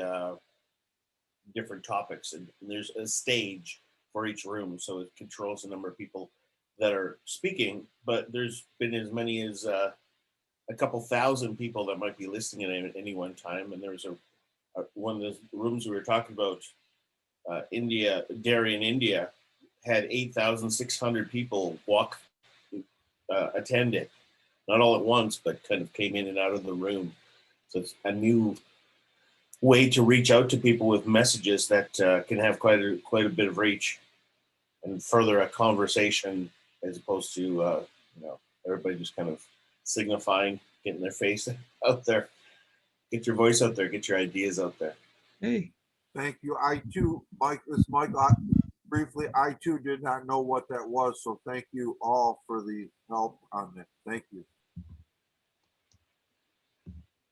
different topics. And there's a stage for each room, so it controls the number of people that are speaking. But there's been as many as a couple thousand people that might be listening at any one time. And there was one of the rooms we were talking about, Dairy in India, had 8,600 people attend it, not all at once, but kind of came in and out of the room. So it's a new way to reach out to people with messages that can have quite a bit of reach and further a conversation, as opposed to everybody just kind of signifying, getting their face out there. Get your voice out there, get your ideas out there. Hey. Thank you. I too, Mike, this is Mike. briefly, I too did not know what that was, so thank you all for the help on that. Thank you.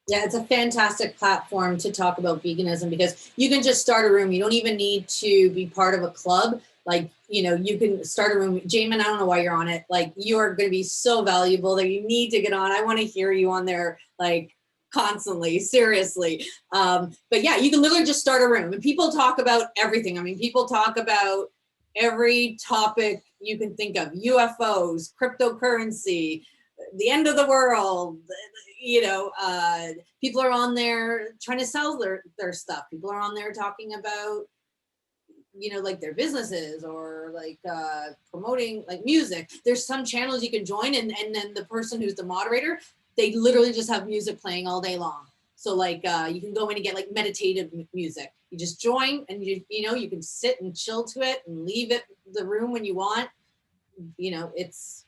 Yeah, it's a fantastic platform to talk about veganism because you can just start a room. You don't even need to be part of a club. Like, you know, you can start a room. Jamin, I don't know why you're on it. Like, you are going to be so valuable that you need to get on. I want to hear you on there, like, constantly, seriously. But yeah, you can literally just start a room and people talk about everything. I mean, people talk about every topic you can think of: UFOs, cryptocurrency, the end of the world. You know, people are on there trying to sell their stuff. People are on there talking about, you know, like their businesses or like promoting like music. There's some channels you can join and then the person who's the moderator, they literally just have music playing all day long. So like you can go in and get like meditative music. You just join and you know, you can sit and chill to it and leave it the room when you want. You know, it's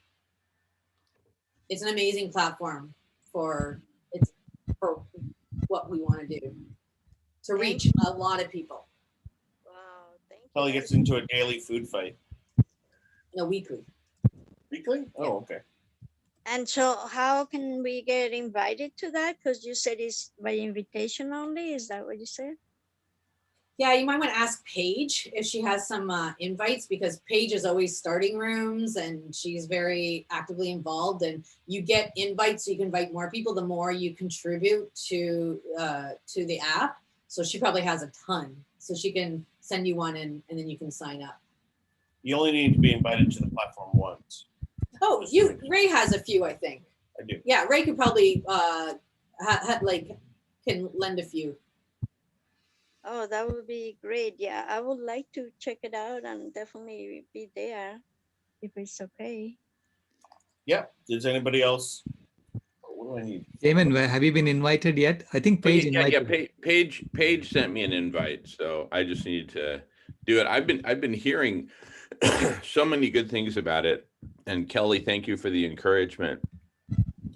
an amazing platform for what we want to do to reach a lot of people. Wow, thank you. Probably gets into a daily food fight. No, weekly. Weekly? Oh, okay. And so how can we get invited to that? Because you said it's by invitation only. Is that what you said? Yeah, you might want to ask Paige if she has some invites, because Paige is always starting rooms and she's very actively involved, and you get invites so you can invite more people the more you contribute to the app. So she probably has a ton. So she can send you one and then you can sign up. You only need to be invited to the platform once. Oh, Ray has a few, I think. I do. Yeah, Ray could probably can lend a few. Oh, that would be great. Yeah, I would like to check it out and definitely be there if it's okay. Yeah. Does anybody else? What do I need? Damon, have you been invited yet? I think Paige invited. Paige sent me an invite, so I just need to do it. I've been hearing so many good things about it, and Kelly, thank you for the encouragement.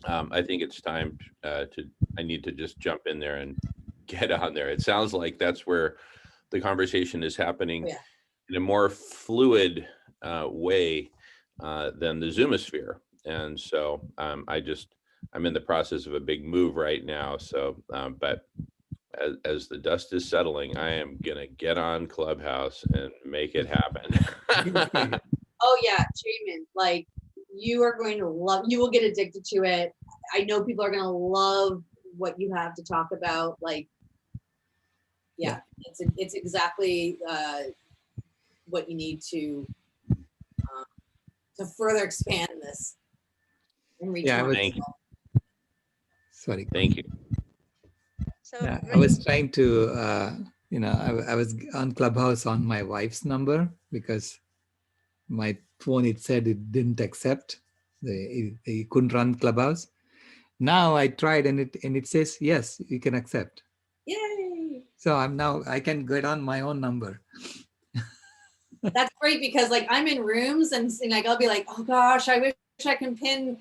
I think it's time I need to just jump in there and get on there. It sounds like that's where the conversation is happening in a more fluid way than the Zoomosphere. And so I'm in the process of a big move right now. So, but as the dust is settling, I am going to get on Clubhouse and make it happen. Oh yeah, Jamin, like you are going to love, you will get addicted to it. I know people are going to love what you have to talk about. Like, yeah. It's exactly what you need to further expand this and reach more people. Sorry. Thank you. So yeah, I was trying to, you know, I was on Clubhouse on my wife's number because my phone, it said it didn't accept. They couldn't run Clubhouse. Now I tried and it says, yes, you can accept. Yay. So I can get on my own number. That's great because like I'm in rooms and like I'll be like, oh gosh, I wish I can pin,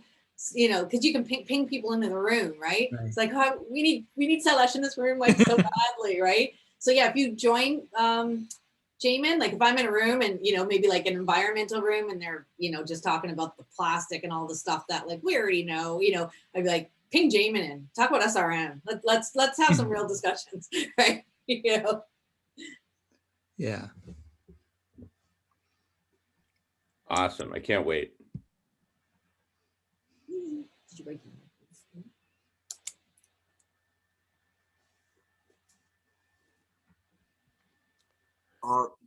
you know, because you can ping people into the room, right? It's like, oh, we need Sailesh in this room like so badly, right? So yeah, if you join Jamin, like if I'm in a room and you know maybe like an environmental room and they're you know just talking about the plastic and all the stuff that like we already know, you know, I'd be like, ping Jamin in, talk about SRM. Let's have some real discussions, right? You know. Yeah. Awesome. I can't wait. Did you break your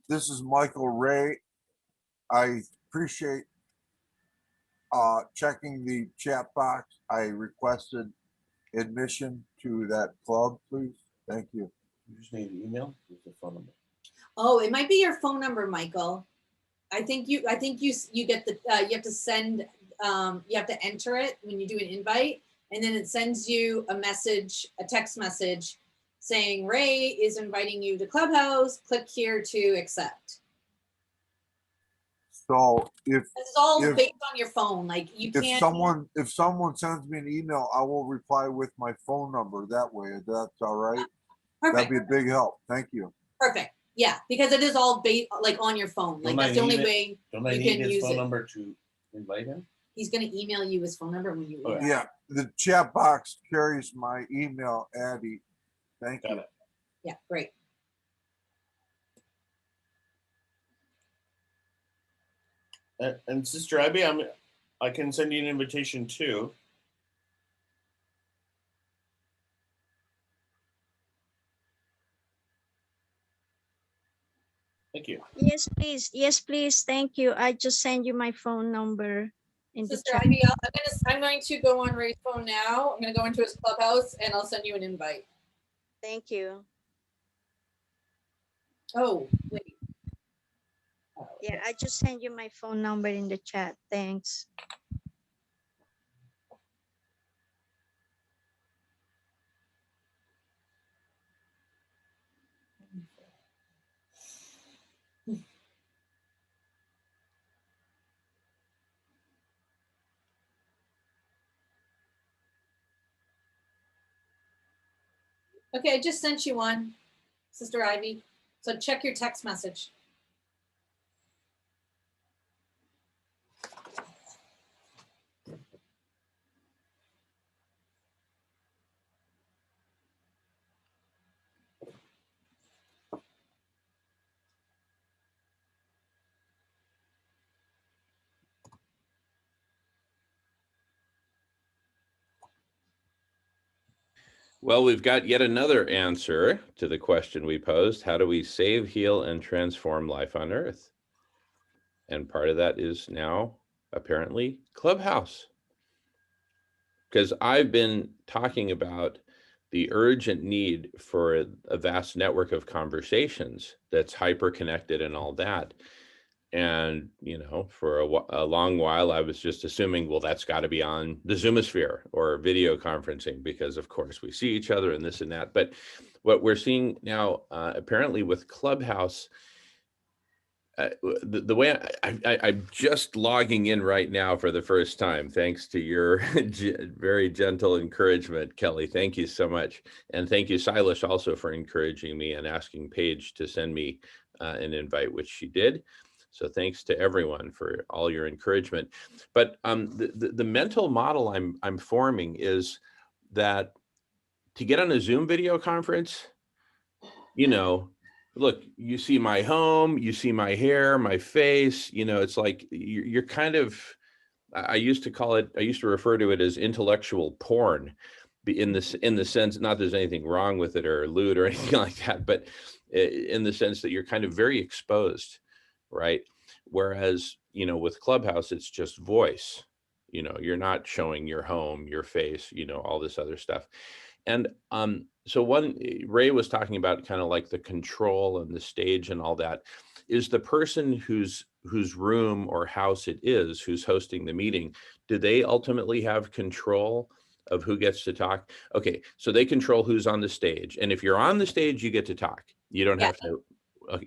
This is Michael Ray. I appreciate checking the chat box. I requested admission to that club, please. Thank you. You just need an email with the phone number. Oh, it might be your phone number, Michael. I think you get the you have to send you have to enter it when you do an invite, and then it sends you a message, a text message saying Ray is inviting you to Clubhouse. Click here to accept. So it's all based on your phone, like you can't. If someone sends me an email, I will reply with my phone number that way. If that's all right. Perfect. That'd be a big help. Thank you. Perfect. Yeah, because it is all like on your phone. Like that's the only way Don't I you need can his use phone it. number to invite him? He's going to email you his phone number when you. Oh, Yeah, the chat box carries my email, Addie. Thank Got you. it. Yeah, great. And Sister Abby, I can send you an invitation too. Thank you. Yes, please. Yes, please. Thank you. I just send you my phone number in the Sister chat. Ivy, I'm going to go on Ray's phone now. I'm going to go into his Clubhouse and I'll send you an invite. Thank you. Oh, wait. Yeah, I just send you my phone number in the chat. Thanks. Okay, I just sent you one, Sister Ivy. So check your text message. Well, we've got yet another answer to the question we posed. How do we save, heal, and transform life on Earth? And part of that is now apparently Clubhouse. Because I've been talking about the urgent need for a vast network of conversations that's hyper-connected and all that. And, you know, for a long while, I was just assuming, well, that's got to be on the Zoomosphere or video conferencing, because of course we see each other and this and that. But what we're seeing now, apparently with Clubhouse, the way I'm just logging in right now for the first time, thanks to your very gentle encouragement, Kelly. Thank you so much. And thank you, Sailesh, also for encouraging me and asking Paige to send me an invite, which she did. So thanks to everyone for all your encouragement. But the mental model I'm forming is that to get on a Zoom video conference, you know, look, you see my home, you see my hair, my face, you know, it's like you're kind of, I used to refer to it as intellectual porn in the sense, not there's anything wrong with it or lewd or anything like that, but in the sense that you're kind of very exposed, right? Whereas, you know, with Clubhouse, it's just voice, you know, you're not showing your home, your face, you know, all this other stuff. And so Ray was talking about kind of like the control and the stage and all that. Is the person whose room or house it is, who's hosting the meeting, do they ultimately have control of who gets to talk? Okay, so they control who's on the stage. And if you're on the stage, you get to talk. You don't have to,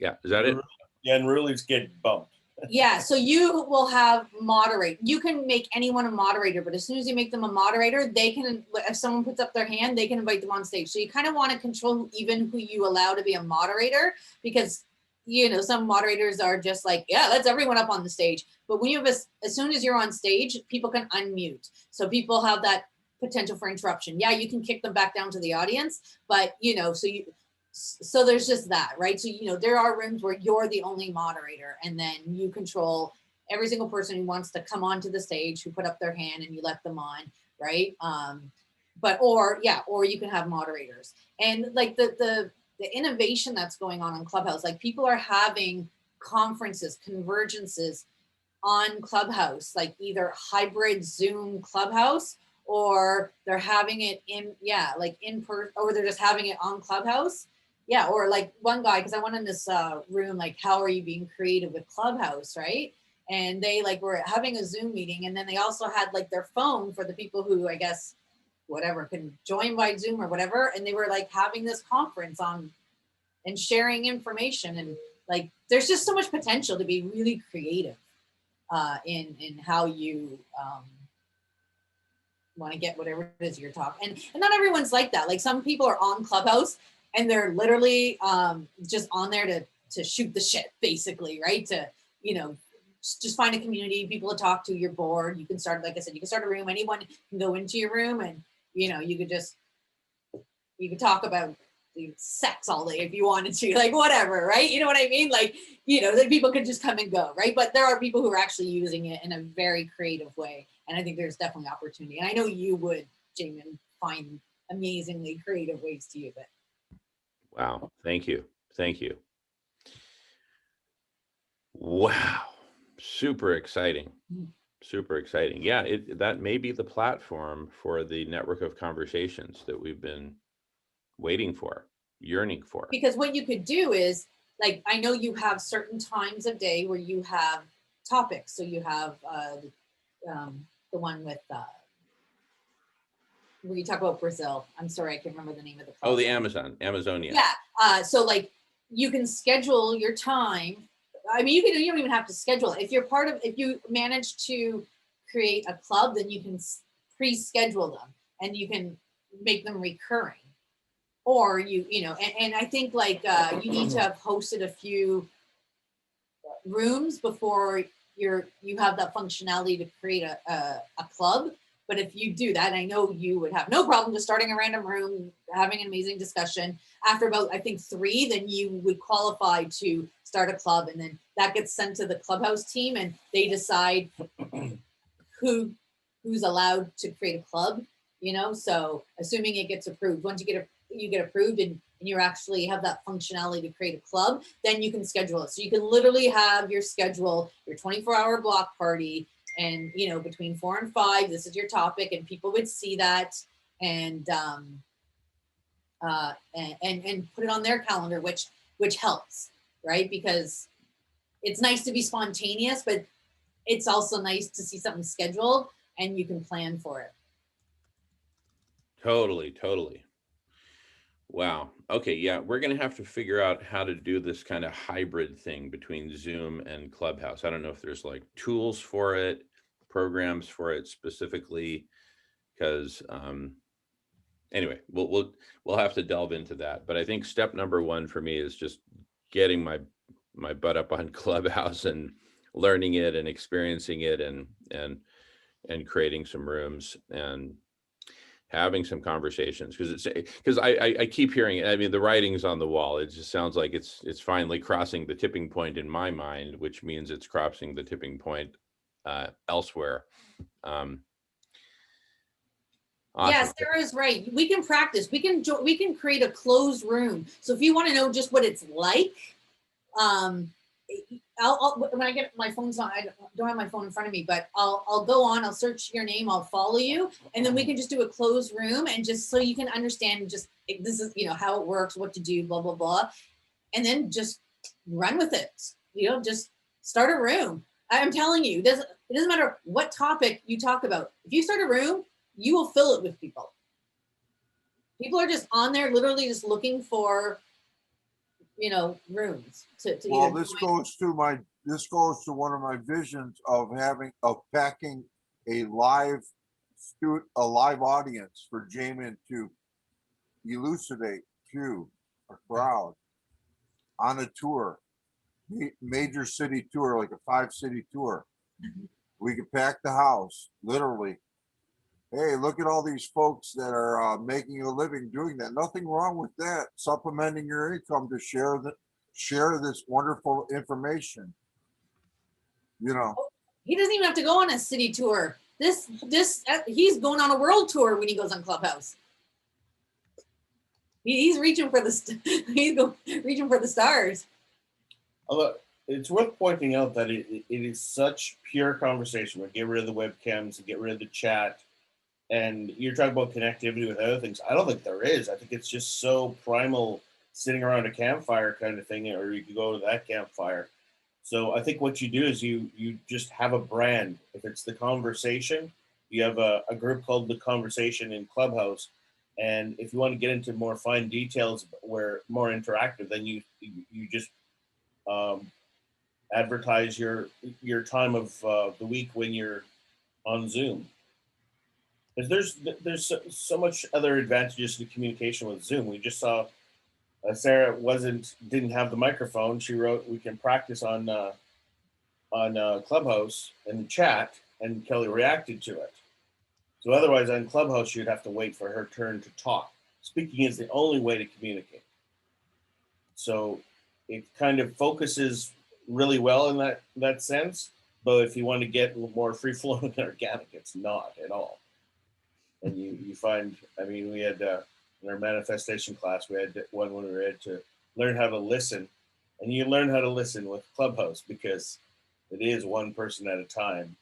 yeah, is that it? Yeah, and rulers get bumped. Yeah, so you will have moderate. You can make anyone a moderator, but as soon as you make them a moderator, they can, if someone puts up their hand, they can invite them on stage. So you kind of want to control even who you allow to be a moderator, because, you know, some moderators are just like, yeah, let's everyone up on the stage. But when you have, as soon as you're on stage, people can unmute. So people have that potential for interruption. Yeah, you can kick them back down to the audience, but, you know, so there's just that, right? So, you know, there are rooms where you're the only moderator and then you control every single person who wants to come onto the stage, who put up their hand, and you let them on, right? Or you can have moderators. And like the innovation that's going on Clubhouse, like people are having conferences, convergences on Clubhouse, like either hybrid Zoom Clubhouse, or they're having it in person, or they're just having it on Clubhouse. Yeah, or like one guy, because I went in this room, like, how are you being creative with Clubhouse, right? And they like were having a Zoom meeting, and then they also had like their phone for the people who, I guess, whatever, can join by Zoom or whatever, and they were like having this conference on and sharing information, and like there's just so much potential to be really creative in how you want to get whatever it is you're talking. And not everyone's like that. Like some people are on Clubhouse and they're literally just on there to shoot the shit, basically, right? To, you know, just find a community, people to talk to. You're bored, you can start, like I said, you can start a room. Anyone can go into your room, and you know, you could talk about sex all day if you wanted to, like whatever, right? You know what I mean? Like, you know, that people could just come and go, right? But there are people who are actually using it in a very creative way, and I think there's definitely opportunity. And I know you would, Jamin, find amazingly creative ways to use it. Wow, thank you, thank you. Wow, super exciting. Super exciting. Yeah, that may be the platform for the network of conversations that we've been waiting for, yearning for. Because what you could do is, like, I know you have certain times of day where you have topics. So you have the one with where you talk about Brazil. I'm sorry, I can't remember the name of the club. Oh, the Amazonia. Yeah. So like you can schedule your time. I mean, you don't even have to schedule it. If you manage to create a club, then you can pre-schedule them and you can make them recurring. Or you know, and I think like you need to have hosted a few rooms before you have that functionality to create a club. But if you do that, I know you would have no problem just starting a random room, having an amazing discussion. After about, I think 3, then you would qualify to start a club, and then that gets sent to the Clubhouse team, and they decide who's allowed to create a club. You know, so assuming it gets approved, once you get approved and you actually have that functionality to create a club, then you can schedule it. So you can literally have your 24-hour block party, and you know, between 4 and 5, this is your topic, and people would see that and put it on their calendar, which helps, right? Because it's nice to be spontaneous, but it's also nice to see something scheduled and you can plan for it. Totally. Wow. Okay. Yeah. We're going to have to figure out how to do this kind of hybrid thing between Zoom and Clubhouse. I don't know if there's like tools for it, programs for it specifically, because anyway, we'll have to delve into that. But I think step number 1 for me is just getting my butt up on Clubhouse and learning it and experiencing it and creating some rooms and having some conversations, because I keep hearing it. I mean, the writing's on the wall. It just sounds like it's finally crossing the tipping point in my mind, which means it's crossing the tipping point elsewhere. Awesome. Yes, Sarah's right. We can practice. We can create a closed room. So if you want to know just what it's like, I'll when I get my phone's on, I don't have my phone in front of me, but I'll go on, I'll search your name, I'll follow you, and then we can just do a closed room, and just so you can understand just this is, you know, how it works, what to do, blah blah blah, and then just run with it. You know, just start a room. I'm telling you, it doesn't matter what topic you talk about. If you start a room, you will fill it with people. People are just on there, literally just looking for, you know, rooms to well, this goes to one of my visions of packing a live audience for Jamin to elucidate to a crowd on a tour, major city tour, like a 5-city tour. We could pack the house, literally. Hey, look at all these folks that are making a living doing that. Nothing wrong with that. Supplementing your income to share this wonderful information. You know, he doesn't even have to go on a city tour. He's going on a world tour when he goes on Clubhouse. He's reaching for reaching for the stars. Although it's worth pointing out that it is such pure conversation. We get rid of the webcams and get rid of the chat. And you're talking about connectivity with other things. I don't think there is. I think it's just so primal, sitting around a campfire kind of thing, or you could go to that campfire. So I think what you do is you just have a brand. If it's the conversation, you have a group called The Conversation in Clubhouse. And if you want to get into more fine details where more interactive, then you just advertise your time of the week when you're on Zoom. There's so much other advantages to communication with Zoom. We just saw Sarah didn't have the microphone. She wrote, "We can practice on Clubhouse in the chat," and Kelly reacted to it. So otherwise, on Clubhouse, you'd have to wait for her turn to talk. Speaking is the only way to communicate. So it kind of focuses really well in that sense. But if you want to get a little more free flowing and organic, it's not at all. And you find, I mean, we had in our manifestation class, we had one when we had to learn how to listen, and you learn how to listen with Clubhouse because it is one person at a time,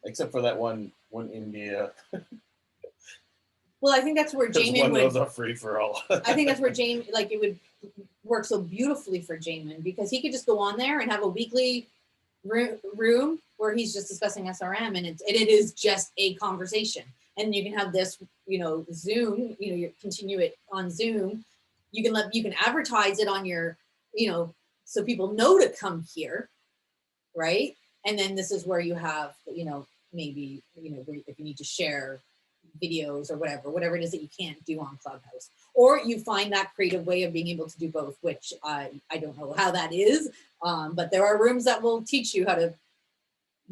except for that one India. Well, I think that's where Jamin would. Those are free for all. I think that's where Jamin, like, it would work so beautifully for Jamin because he could just go on there and have a weekly room where he's just discussing SRM, and it is just a conversation. And you can have this, Zoom, you continue it on Zoom. You can advertise it on your, so people know to come here, right? And then this is where you have, maybe, if you need to share videos or whatever it is that you can't do on Clubhouse, or you find that creative way of being able to do both, which I don't know how that is, but there are rooms that will teach you how to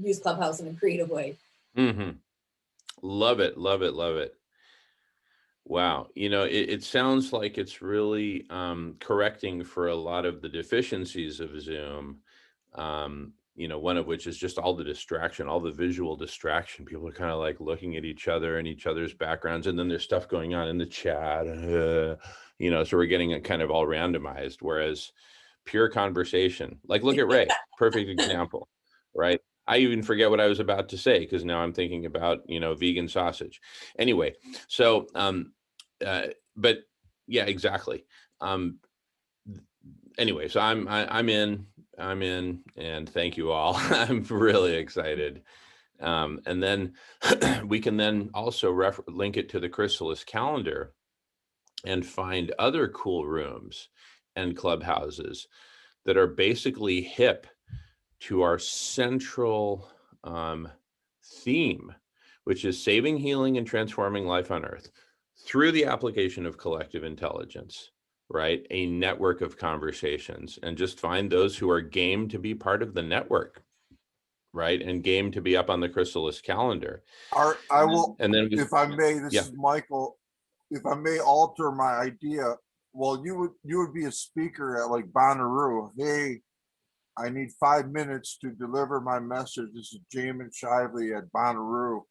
use Clubhouse in a creative way. Mm-hmm. Love it, love it, love it. Wow. It sounds like it's really correcting for a lot of the deficiencies of Zoom. One of which is just all the distraction, all the visual distraction. People are kind of like looking at each other and each other's backgrounds, and then there's stuff going on in the chat, so we're getting it kind of all randomized, whereas pure conversation, like look at Ray, perfect example, right? I even forget what I was about to say because now I'm thinking about, vegan sausage. Anyway, so, but yeah, exactly. Anyway, so I'm in, and thank you all. I'm really excited. And then we can then also link it to the Chrysalis calendar and find other cool rooms and clubhouses that are basically hip to our central theme, which is saving, healing, and transforming life on Earth through the application of collective intelligence. Right? A network of conversations, and just find those who are game to be part of the network, right? And game to be up on the Chrysalis calendar. I will, and then if I may, this is Michael, if I may alter my idea, well, you would be a speaker at like Bonnaroo. Hey, I need 5 minutes to deliver my message. This is Jamin Shively at Bonnaroo.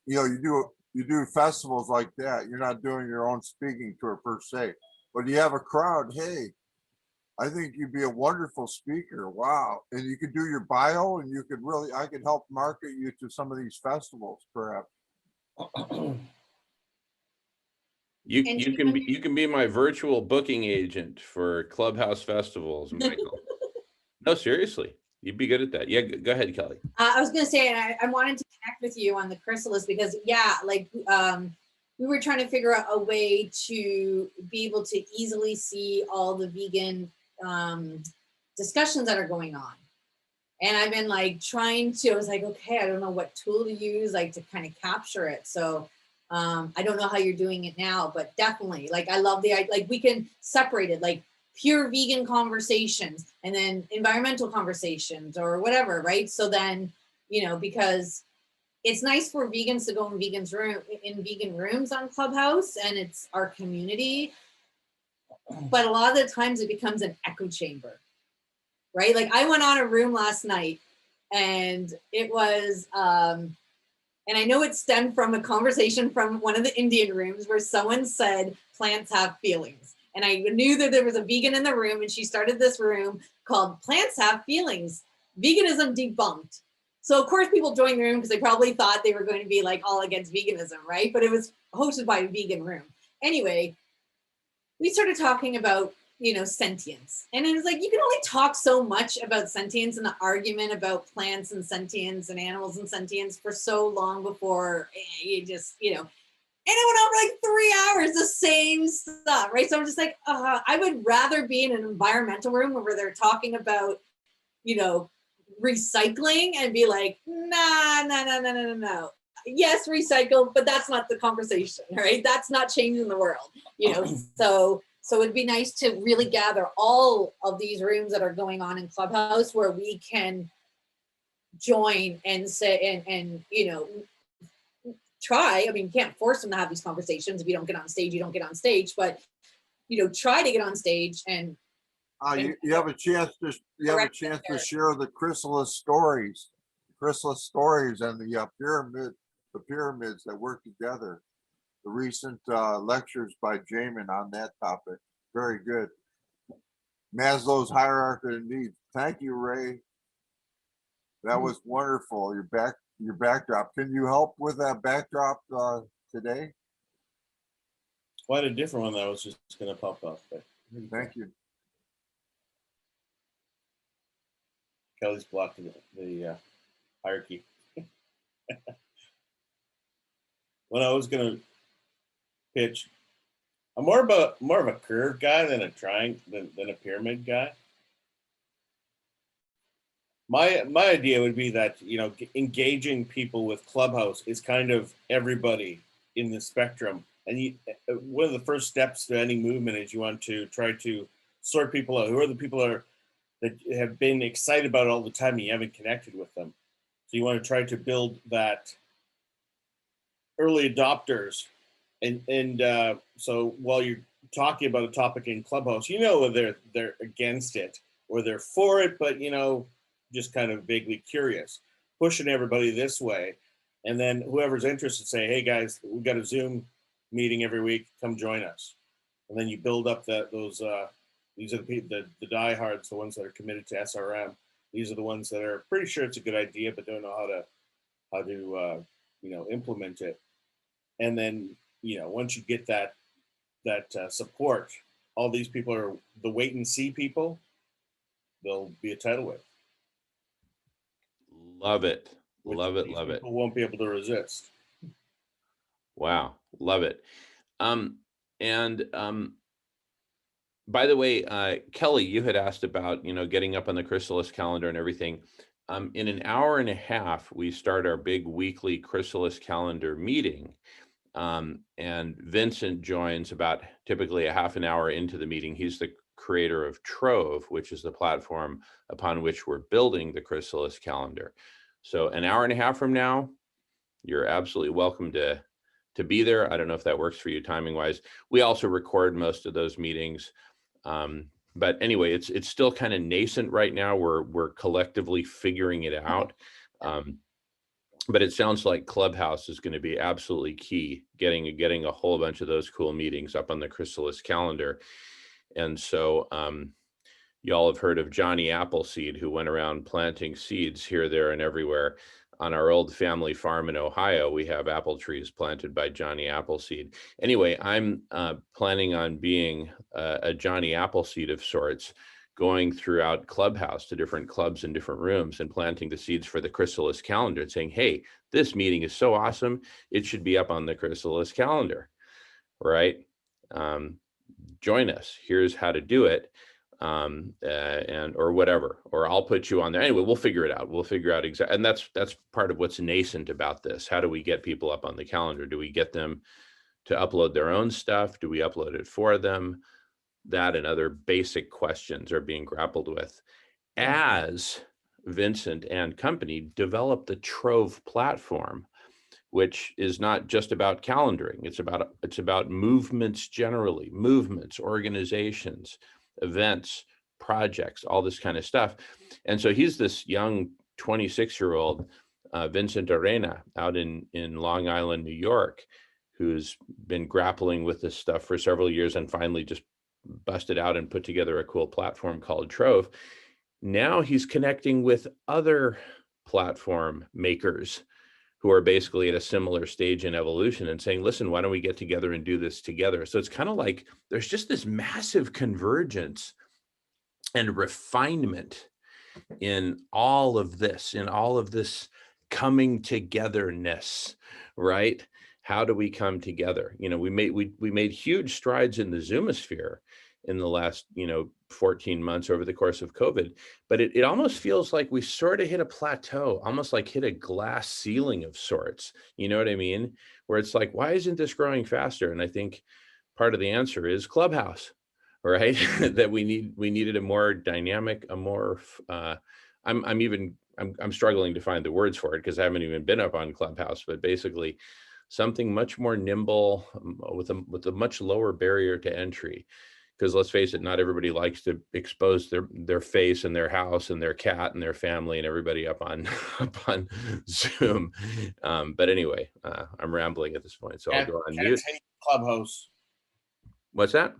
You do festivals like that. You're not doing your own speaking tour per se. But you have a crowd, hey, I think you'd be a wonderful speaker. Wow. And you could do your bio, and I could help market you to some of these festivals, perhaps. You can be my virtual booking agent for Clubhouse festivals, Michael. No, seriously, you'd be good at that. Yeah, go ahead, Kelly. I was going to say, and I wanted to connect with you on the Chrysalis because, we were trying to figure out a way to be able to easily see all the vegan discussions that are going on. And I've been I was like, okay, I don't know what tool to use, to kind of capture it. So I don't know how you're doing it now, but definitely, I love we can separate it, pure vegan conversations and then environmental conversations or whatever, right? So then, because it's nice for vegans to go in vegan rooms on Clubhouse, and it's our community. But a lot of the times it becomes an echo chamber, right? I went on a room last night, and it was, and I know it stemmed from a conversation from one of the Indian rooms where someone said plants have feelings. And I knew that there was a vegan in the room, and she started this room called Plants Have Feelings, Veganism Debunked. So of course people joined the room because they probably thought they were going to be all against veganism, right? But it was hosted by a vegan room. Anyway, we started talking about, sentience. And it was you can only talk so much about sentience and the argument about plants and sentience and animals and sentience for so long before you just, and it went on for 3 hours, the same stuff, right? So I'm just I would rather be in an environmental room where they're talking about, recycling and be no. Yes, recycle, but that's not the conversation, right? That's not changing the world, So So it'd be nice to really gather all of these rooms that are going on in Clubhouse where we can join and say, and you know, try. I mean, you can't force them to have these conversations. If you don't get on stage, you don't get on stage, but you know, try to get on stage and you have a chance to share the chrysalis stories and the pyramids that work together. The recent lectures by Jamin on that topic, very good. Maslow's hierarchy of needs. Thank you, Ray. That was wonderful. Your backdrop. Can you help with that backdrop today? Quite a different one that was just going to pop up. But thank you. Kelly's blocking the hierarchy. When I was going to pitch, I'm more of a curve guy than a than a pyramid guy. My idea would be that, you know, engaging people with Clubhouse is kind of everybody in the spectrum. And one of the first steps to any movement is you want to try to sort people out. Who are the people that have been excited about it all the time and you haven't connected with them? So you want to try to build that early adopters. And so while you're talking about a topic in Clubhouse, you know, they're against it or they're for it, but, you know, just kind of vaguely curious, pushing everybody this way. And then whoever's interested say, hey guys, we've got a Zoom meeting every week, come join us. And then you build up those, these are the diehards, the ones that are committed to SRM. These are the ones that are pretty sure it's a good idea, but don't know how to you know, implement it. And then, you know, once you get that support, all these people are the wait and see people, they'll be a tidal wave. Love it. Love it. Love it. People won't be able to resist. Wow. Love it. By the way, Kelly, you had asked about, you know, getting up on the Chrysalis calendar and everything. In an hour and a half, we start our big weekly Chrysalis calendar meeting. And Vincent joins about typically a half an hour into the meeting. He's the creator of Trove, which is the platform upon which we're building the Chrysalis calendar. So an hour and a half from now, you're absolutely welcome to be there. I don't know if that works for you timing wise. We also record most of those meetings. But anyway, it's still kind of nascent right now. We're collectively figuring it out. But it sounds like Clubhouse is going to be absolutely key, getting a whole bunch of those cool meetings up on the Chrysalis calendar. And so y'all have heard of Johnny Appleseed, who went around planting seeds here, there, and everywhere. On our old family farm in Ohio, we have apple trees planted by Johnny Appleseed. Anyway, I'm planning on being a Johnny Appleseed of sorts, going throughout Clubhouse to different clubs and different rooms and planting the seeds for the Chrysalis calendar and saying, hey, this meeting is so awesome, it should be up on the Chrysalis calendar, right? Join us. Here's how to do it. Or whatever, or I'll put you on there. Anyway, we'll figure it out. We'll figure out exactly. And that's part of what's nascent about this. How do we get people up on the calendar? Do we get them to upload their own stuff? Do we upload it for them? That and other basic questions are being grappled with as Vincent and company develop the Trove platform, which is not just about calendaring. It's about movements generally, movements, organizations, events, projects, all this kind of stuff. And so he's this young 26-year-old Vincent Arena out in Long Island, New York, who's been grappling with this stuff for several years and finally just busted out and put together a cool platform called Trove. Now he's connecting with other platform makers who are basically at a similar stage in evolution and saying, listen, why don't we get together and do this together? So it's kind of like there's just this massive convergence and refinement in all of this coming togetherness, right? How do we come together? You know, we made huge strides in the Zoomosphere in the last, 14 months over the course of COVID, but it almost feels like we sort of hit a plateau, almost like hit a glass ceiling of sorts. You know what I mean? Where it's like, why isn't this growing faster? And I think part of the answer is Clubhouse, right? That we needed a more dynamic, a more I'm struggling to find the words for it because I haven't even been up on Clubhouse, but basically something much more nimble, with a much lower barrier to entry. Because let's face it, not everybody likes to expose their face and their house and their cat and their family and everybody up on up on Zoom. But anyway, I'm rambling at this point, so I'll go on mute. Cats hate Clubhouse. What's that?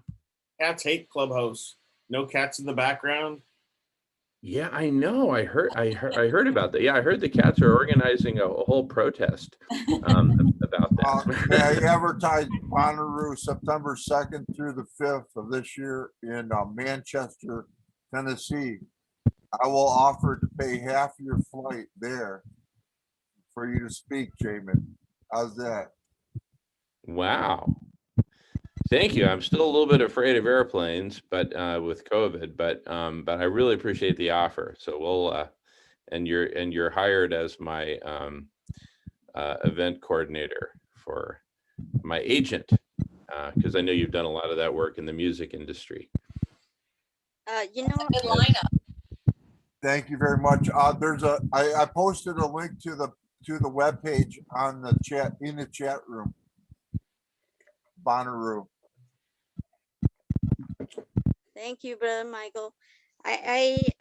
Cats hate Clubhouse. No cats in the background. Yeah, I know. I heard about that. Yeah, I heard the cats are organizing a whole protest about that. May I advertise Bonnaroo September 2nd through the 5th of this year in Manchester, Tennessee. I will offer to pay half your flight there for you to speak, Jamin. How's that? Wow. Thank you. I'm still a little bit afraid of airplanes, but with COVID, but I really appreciate the offer. So we'll and you're hired as my event coordinator for my agent, because I know you've done a lot of that work in the music industry. You know, Good lineup. Thank you very much. I posted a link to the webpage on the chat, in the chat room. Bonnaroo. thank you, Brother Michael. I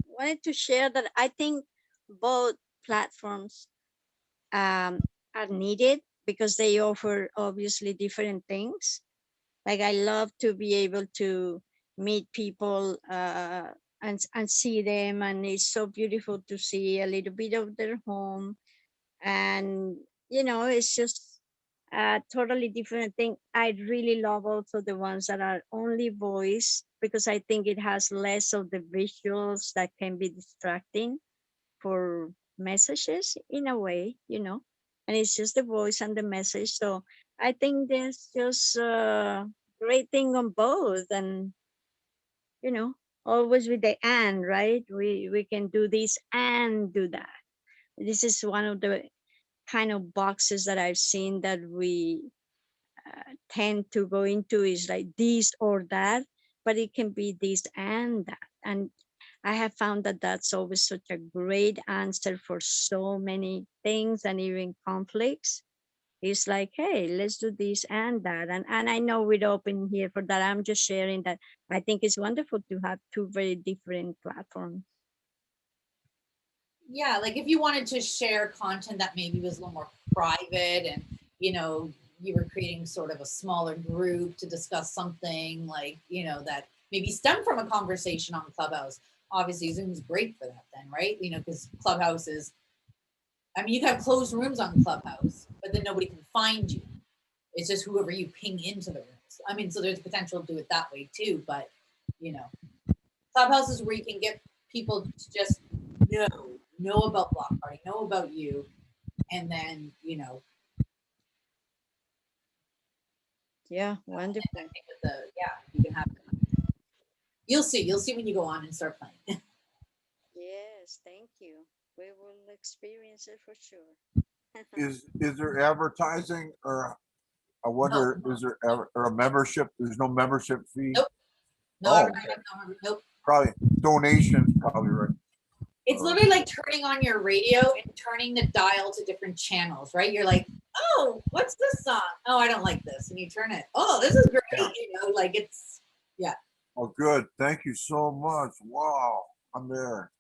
wanted to share that I think both platforms are needed because they offer obviously different things. Like I love to be able to meet people and see them, and it's so beautiful to see a little bit of their home, and it's just a totally different thing. I really love also the ones that are only voice because I think it has less of the visuals that can be distracting for messages in a way, and it's just the voice and the message. So I think there's just a great thing on both, and always with the and, right? We can do this and do that. This is one of the kind of boxes that I've seen that we tend to go into, is like this or that, but it can be this and that. And I have found that that's always such a great answer for so many things and even conflicts. It's like, hey, let's do this and that. And I know we're open here for that. I'm just sharing that I think it's wonderful to have two very different platforms. Yeah, like if you wanted to share content that maybe was a little more private, and you were creating sort of a smaller group to discuss something like that maybe stemmed from a conversation on Clubhouse. Obviously Zoom's great for that then, right? Because Clubhouse is, you can have closed rooms on Clubhouse, but then nobody can find you. It's just whoever you ping into the rooms. So there's potential to do it that way too, but Clubhouse is where you can get people to just know about Block Party, know about you, and then Yeah, wonderful. I think with you can have. You'll see when you go on and start playing. Yes, thank you. We will experience it for sure. Is there advertising, or I wonder, is there ever, or a membership? There's no membership fee. Nope. No, nope. Probably donations, probably right. It's literally like turning on your radio and turning the dial to different channels, right? You're like, oh, what's this song? Oh, I don't like this. And you turn it. Oh, this is great. It's, yeah. Oh, good. Thank you so much. Wow. I'm there.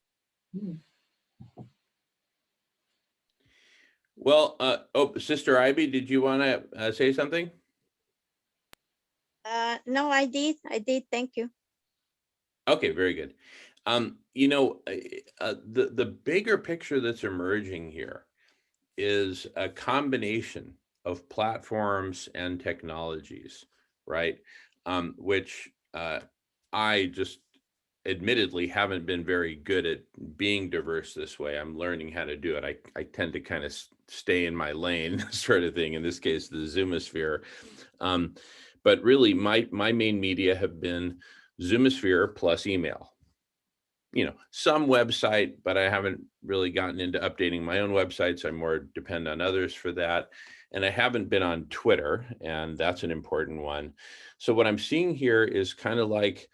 Well, Sister Ivy, did you want to say something? No, I did. Thank you. Okay, very good. The bigger picture that's emerging here is a combination of platforms and technologies, right? Which I just admittedly haven't been very good at being diverse this way. I'm learning how to do it. I tend to kind of stay in my lane sort of thing, in this case, the Zoomosphere. But really my main media have been Zoomosphere plus email. Some website, but I haven't really gotten into updating my own websites. I more depend on others for that. and I haven't been on Twitter, and that's an important one. So what I'm seeing here is kind of like,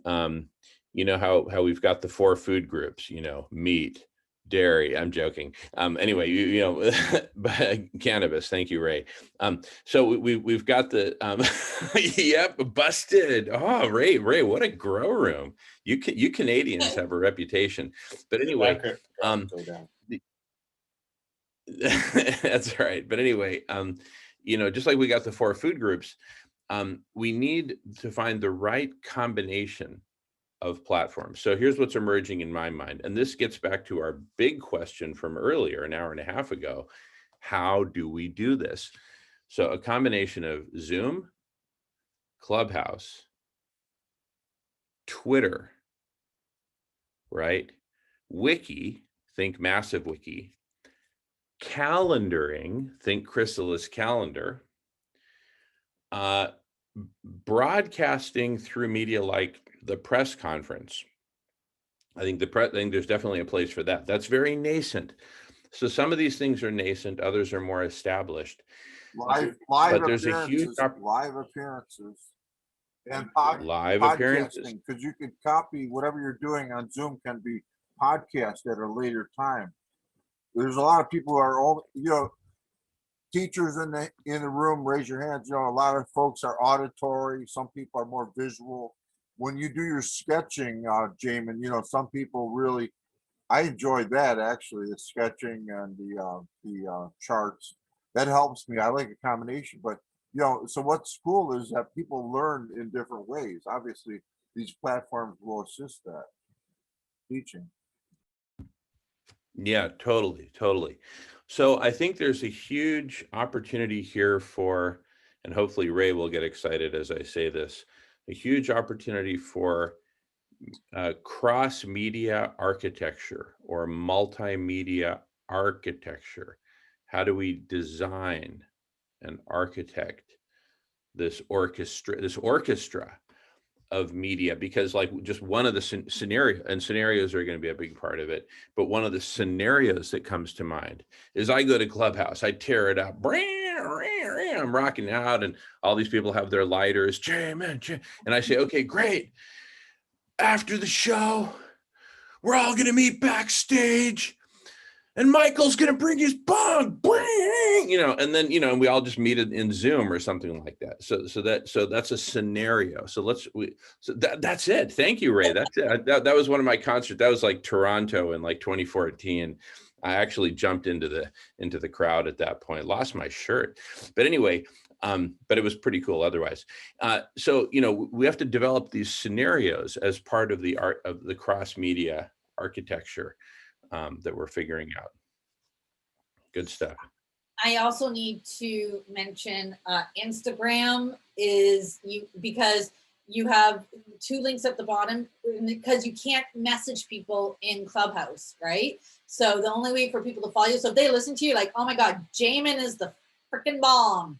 you know, how we've got the 4 food groups, you know, meat, dairy. I'm joking. Anyway, you know, but cannabis. Thank you, Ray. So we've got the yep, busted. Oh, Ray, what a grow room. You Canadians have a reputation. But anyway, go down. that's right. But anyway, you know, just like we got the 4 food groups, we need to find the right combination of platforms. So here's what's emerging in my mind. And this gets back to our big question from earlier, an hour and a half ago. How do we do this? So a combination of Zoom, Clubhouse, Twitter, right? Wiki, think massive wiki. Calendaring, think Chrysalis calendar. Broadcasting through media like the press conference. I think there's definitely a place for that. That's very nascent. So some of these things are nascent, others are more established. Live but there's a huge live appearances and live appearances, because you could copy whatever you're doing on Zoom can be podcast at a later time. There's a lot of people who are only, you know, teachers in the room, raise your hands. You know, a lot of folks are auditory. Some people are more visual. When you do your sketching, Jamin, you know, some people really, I enjoyed that actually, the sketching and the charts. That helps me. I like a combination, but you know, so what's cool is that people learn in different ways. Obviously, these platforms will assist that teaching. Yeah, totally. So I think there's a huge opportunity here for, and hopefully Ray will get excited as I say this, a huge opportunity for cross-media architecture or multimedia architecture. How do we design and architect this orchestra of media? Because like just one of the scenarios are going to be a big part of it, but one of the scenarios that comes to mind is I go to Clubhouse, I tear it up, I'm rocking out, and all these people have their lighters, and I say, okay, great. After the show, we're all going to meet backstage, and Michael's going to bring his bong, you know, and then, you know, we all just meet it in Zoom or something like that. So that's a scenario. So that's it. Thank you, Ray. That's it. That was one of my concerts. That was like Toronto in like 2014. I actually jumped into the crowd at that point, lost my shirt. But anyway, but it was pretty cool otherwise. So, you know, we have to develop these scenarios as part of the art of the cross-media architecture that we're figuring out. Good stuff. I also need to mention Instagram is because you have 2 links at the bottom because you can't message people in Clubhouse, right? So the only way for people to follow you, so if they listen to you like, oh my God, Jamin is the freaking bomb,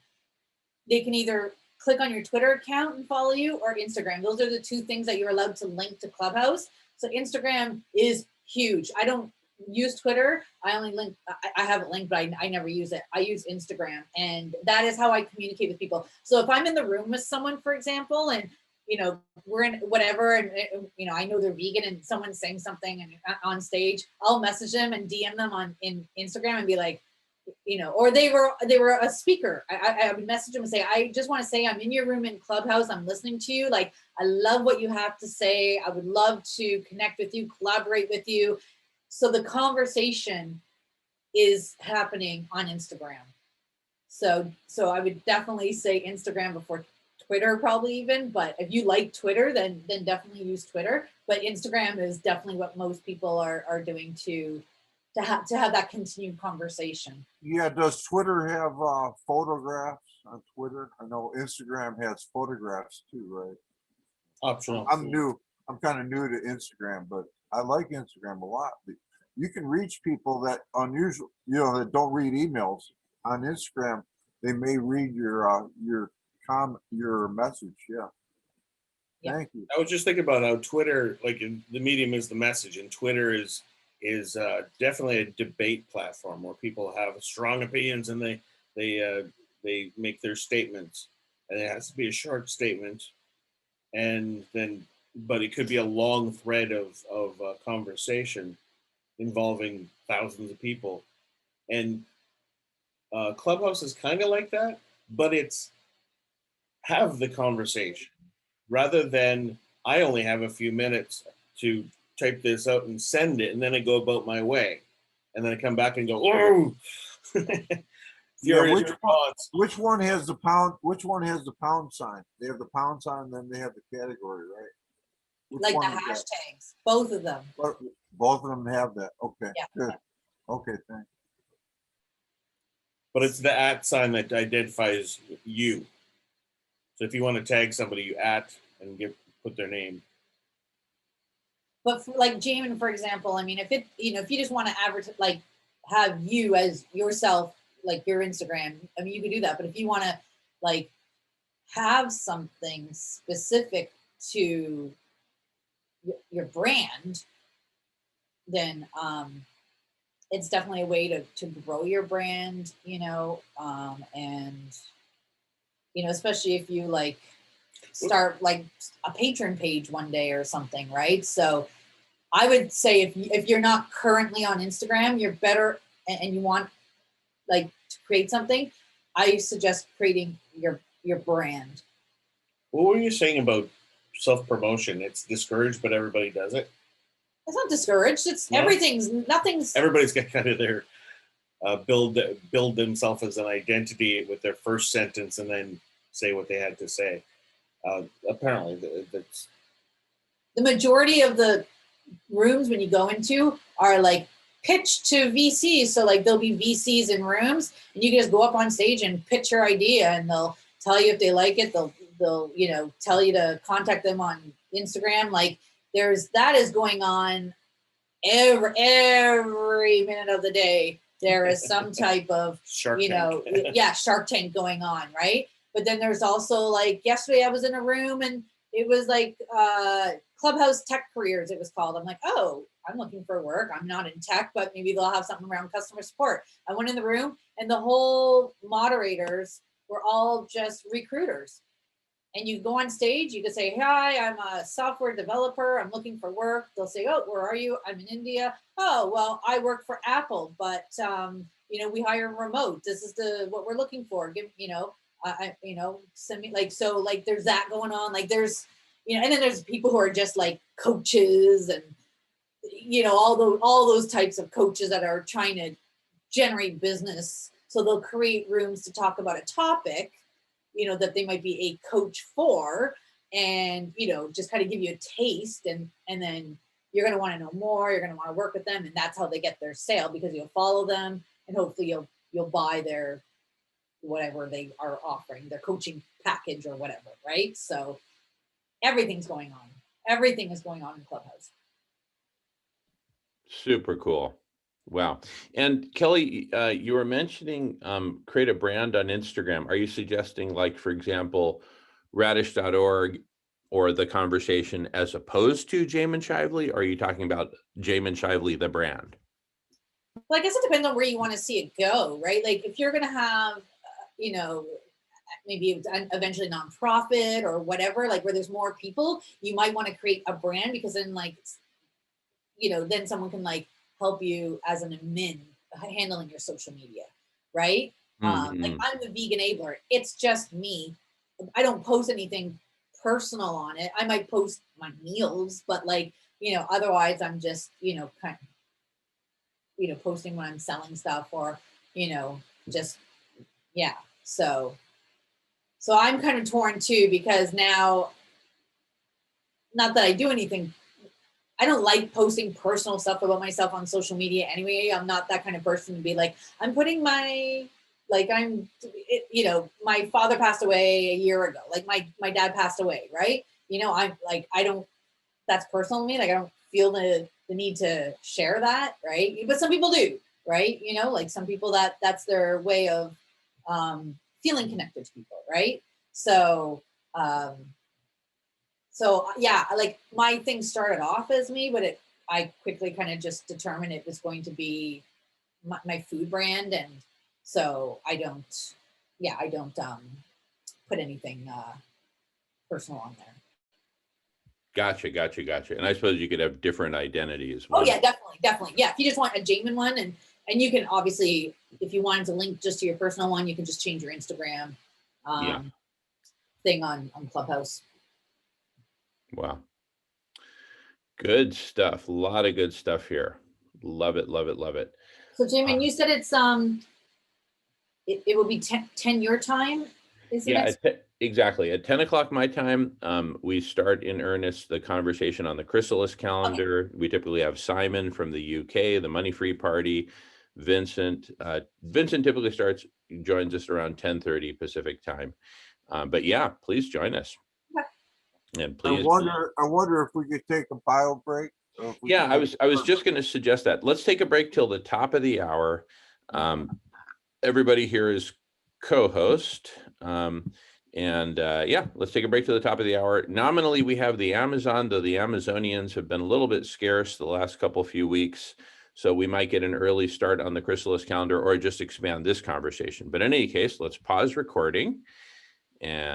they can either click on your Twitter account and follow you or Instagram. Those are the 2 things that you're allowed to link to Clubhouse. So Instagram is huge. I don't use Twitter. I only link, I have it linked, but I never use it. I use Instagram, and that is how I communicate with people. So if I'm in the room with someone, for example, and you know, we're in whatever, and you know, I know they're vegan and someone's saying something and on stage, I'll message them and DM them in Instagram and be like, you know, or they were a speaker. I would message them and say, I just want to say I'm in your room in Clubhouse. I'm listening to you. Like, I love what you have to say. I would love to connect with you, collaborate with you. So the conversation is happening on Instagram. So I would definitely say Instagram before Twitter, probably even. But if you like Twitter, then definitely use Twitter. But Instagram is definitely what most people are doing to have that continued conversation. Yeah, does Twitter have photographs on Twitter? I know Instagram has photographs too, right? Optional. I'm kind of new to Instagram, but I like Instagram a lot. You can reach people that unusual, you know, that don't read emails on Instagram. They may read your message. Yeah. Thank you. I was just thinking about how Twitter, like the medium is the message, and Twitter is definitely a debate platform where people have strong opinions and they they make their statements, and it has to be a short statement, and then but it could be a long thread of conversation involving thousands of people. And Clubhouse is kind of like that, but it's have the conversation rather than I only have a few minutes to type this out and send it, and then I go about my way, and then I come back and go, oh. Yeah, which one has the pound? Which one has the pound sign? They have the pound sign, and then they have the category, right? Which Like the one is that? hashtags, both of them. Both of them have that. Okay, Yeah. good. Okay, thanks. But it's the @ sign that identifies you. So if you want to tag somebody, you @ and put their name. But for, like Jamin, for example, I mean, if it, you know, if you just want to advertise, like have you as yourself, like your Instagram, I mean, you could do that. But if you want to like have something specific to your brand, then it's definitely a way to grow your brand, you know, and, you know, especially if you like start like a patron page one day or something, right? So I would say if you're not currently on Instagram, you're better, and you want like to create something, I suggest creating your brand. What were you saying about self-promotion? It's discouraged, but everybody does it. It's not discouraged. It's No? nothing's. Everybody's got kind of their build themselves as an identity with their first sentence and then say what they had to say. Apparently, that's The majority of the rooms when you go into are like pitched to VCs. So like there'll be VCs in rooms, and you can just go up on stage and pitch your idea, and they'll tell you if they like it. They'll you know tell you to contact them on Instagram. Like that is going on every minute of the day. There is some type of Shark Tank. Shark Tank going on, right? But then there's also like yesterday I was in a room and it was like Clubhouse Tech Careers, it was called. I'm like, oh, I'm looking for work. I'm not in tech, but maybe they'll have something around customer support. I went in the room and the whole moderators were all just recruiters. And you go on stage, you can say, hi, I'm a software developer. I'm looking for work. They'll say, oh, where are you? I'm in India. Oh, well, I work for Apple, but, you know, we hire remote. This is what we're looking for. Give, you know, send me like, so like, there's that going on. Like there's, you know, and then there's people who are just like coaches and, you know, all those types of coaches that are trying to generate business. So they'll create rooms to talk about a topic, you know, that they might be a coach for, and, you know, just kind of give you a taste, and then you're going to want to know more. You're going to want to work with them. And that's how they get their sale, because you'll follow them and hopefully you'll buy their, whatever they are offering, their coaching package or whatever. Right. So everything's going on. Everything is going on in Clubhouse. Super cool. Wow. And Kelly, you were mentioning create a brand on Instagram. Are you suggesting, like, for example, radish.org or The Conversation as opposed to Jamin Shively? Or are you talking about Jamin Shively, the brand? Well, I guess it depends on where you want to see it go, right? Like if you're going to have, you know, maybe eventually nonprofit or whatever, like where there's more people, you might want to create a brand, because then like, you know, then someone can like help you as an admin handling your social media, right? Like I'm the vegan abler. It's just me. I don't post anything personal on it. I might post my meals, but like, you know, otherwise I'm just, you know, kind of, you know, posting when I'm selling stuff, or, you know, just, yeah. So I'm kind of torn too, because now, not that I do anything, I don't like posting personal stuff about myself on social media anyway. I'm not that kind of person to be like, I'm putting my, like you know, my father passed away a year ago. Like my dad passed away, right? You know, I'm like, I don't, that's personal to me. Like I don't feel the need to share that, right? But some people do, right? You know, like some people that's their way of feeling connected to people, right? So yeah, like my thing started off as me, but I quickly kind of just determined it was going to be my food brand. And So I don't put anything personal on there. Gotcha. And I suppose you could have different identities. Oh yeah, definitely. Yeah, if you just want a Jamin one, and you can obviously, if you wanted to link just to your personal one, you can just change your Instagram thing on Clubhouse. Wow. Good stuff. A lot of good stuff here. Love it. So Jamin, you said it's it will be 10 your time. Exactly. At 10 o'clock my time, we start in earnest the conversation on the Chrysalis calendar. Okay. We typically have Simon from the UK, the Money Free Party, Vincent. Vincent typically joins us around 10:30 Pacific time. But yeah, please join us. Okay. And please. I wonder if we could take a bio break. Yeah, I was just going to suggest that. Let's take a break till the top of the hour. Everybody here is co-host. Yeah, let's take a break to the top of the hour. Nominally, we have the Amazon, though the Amazonians have been a little bit scarce the last few weeks. So we might get an early start on the Chrysalis calendar or just expand this conversation. But in any case, let's pause recording and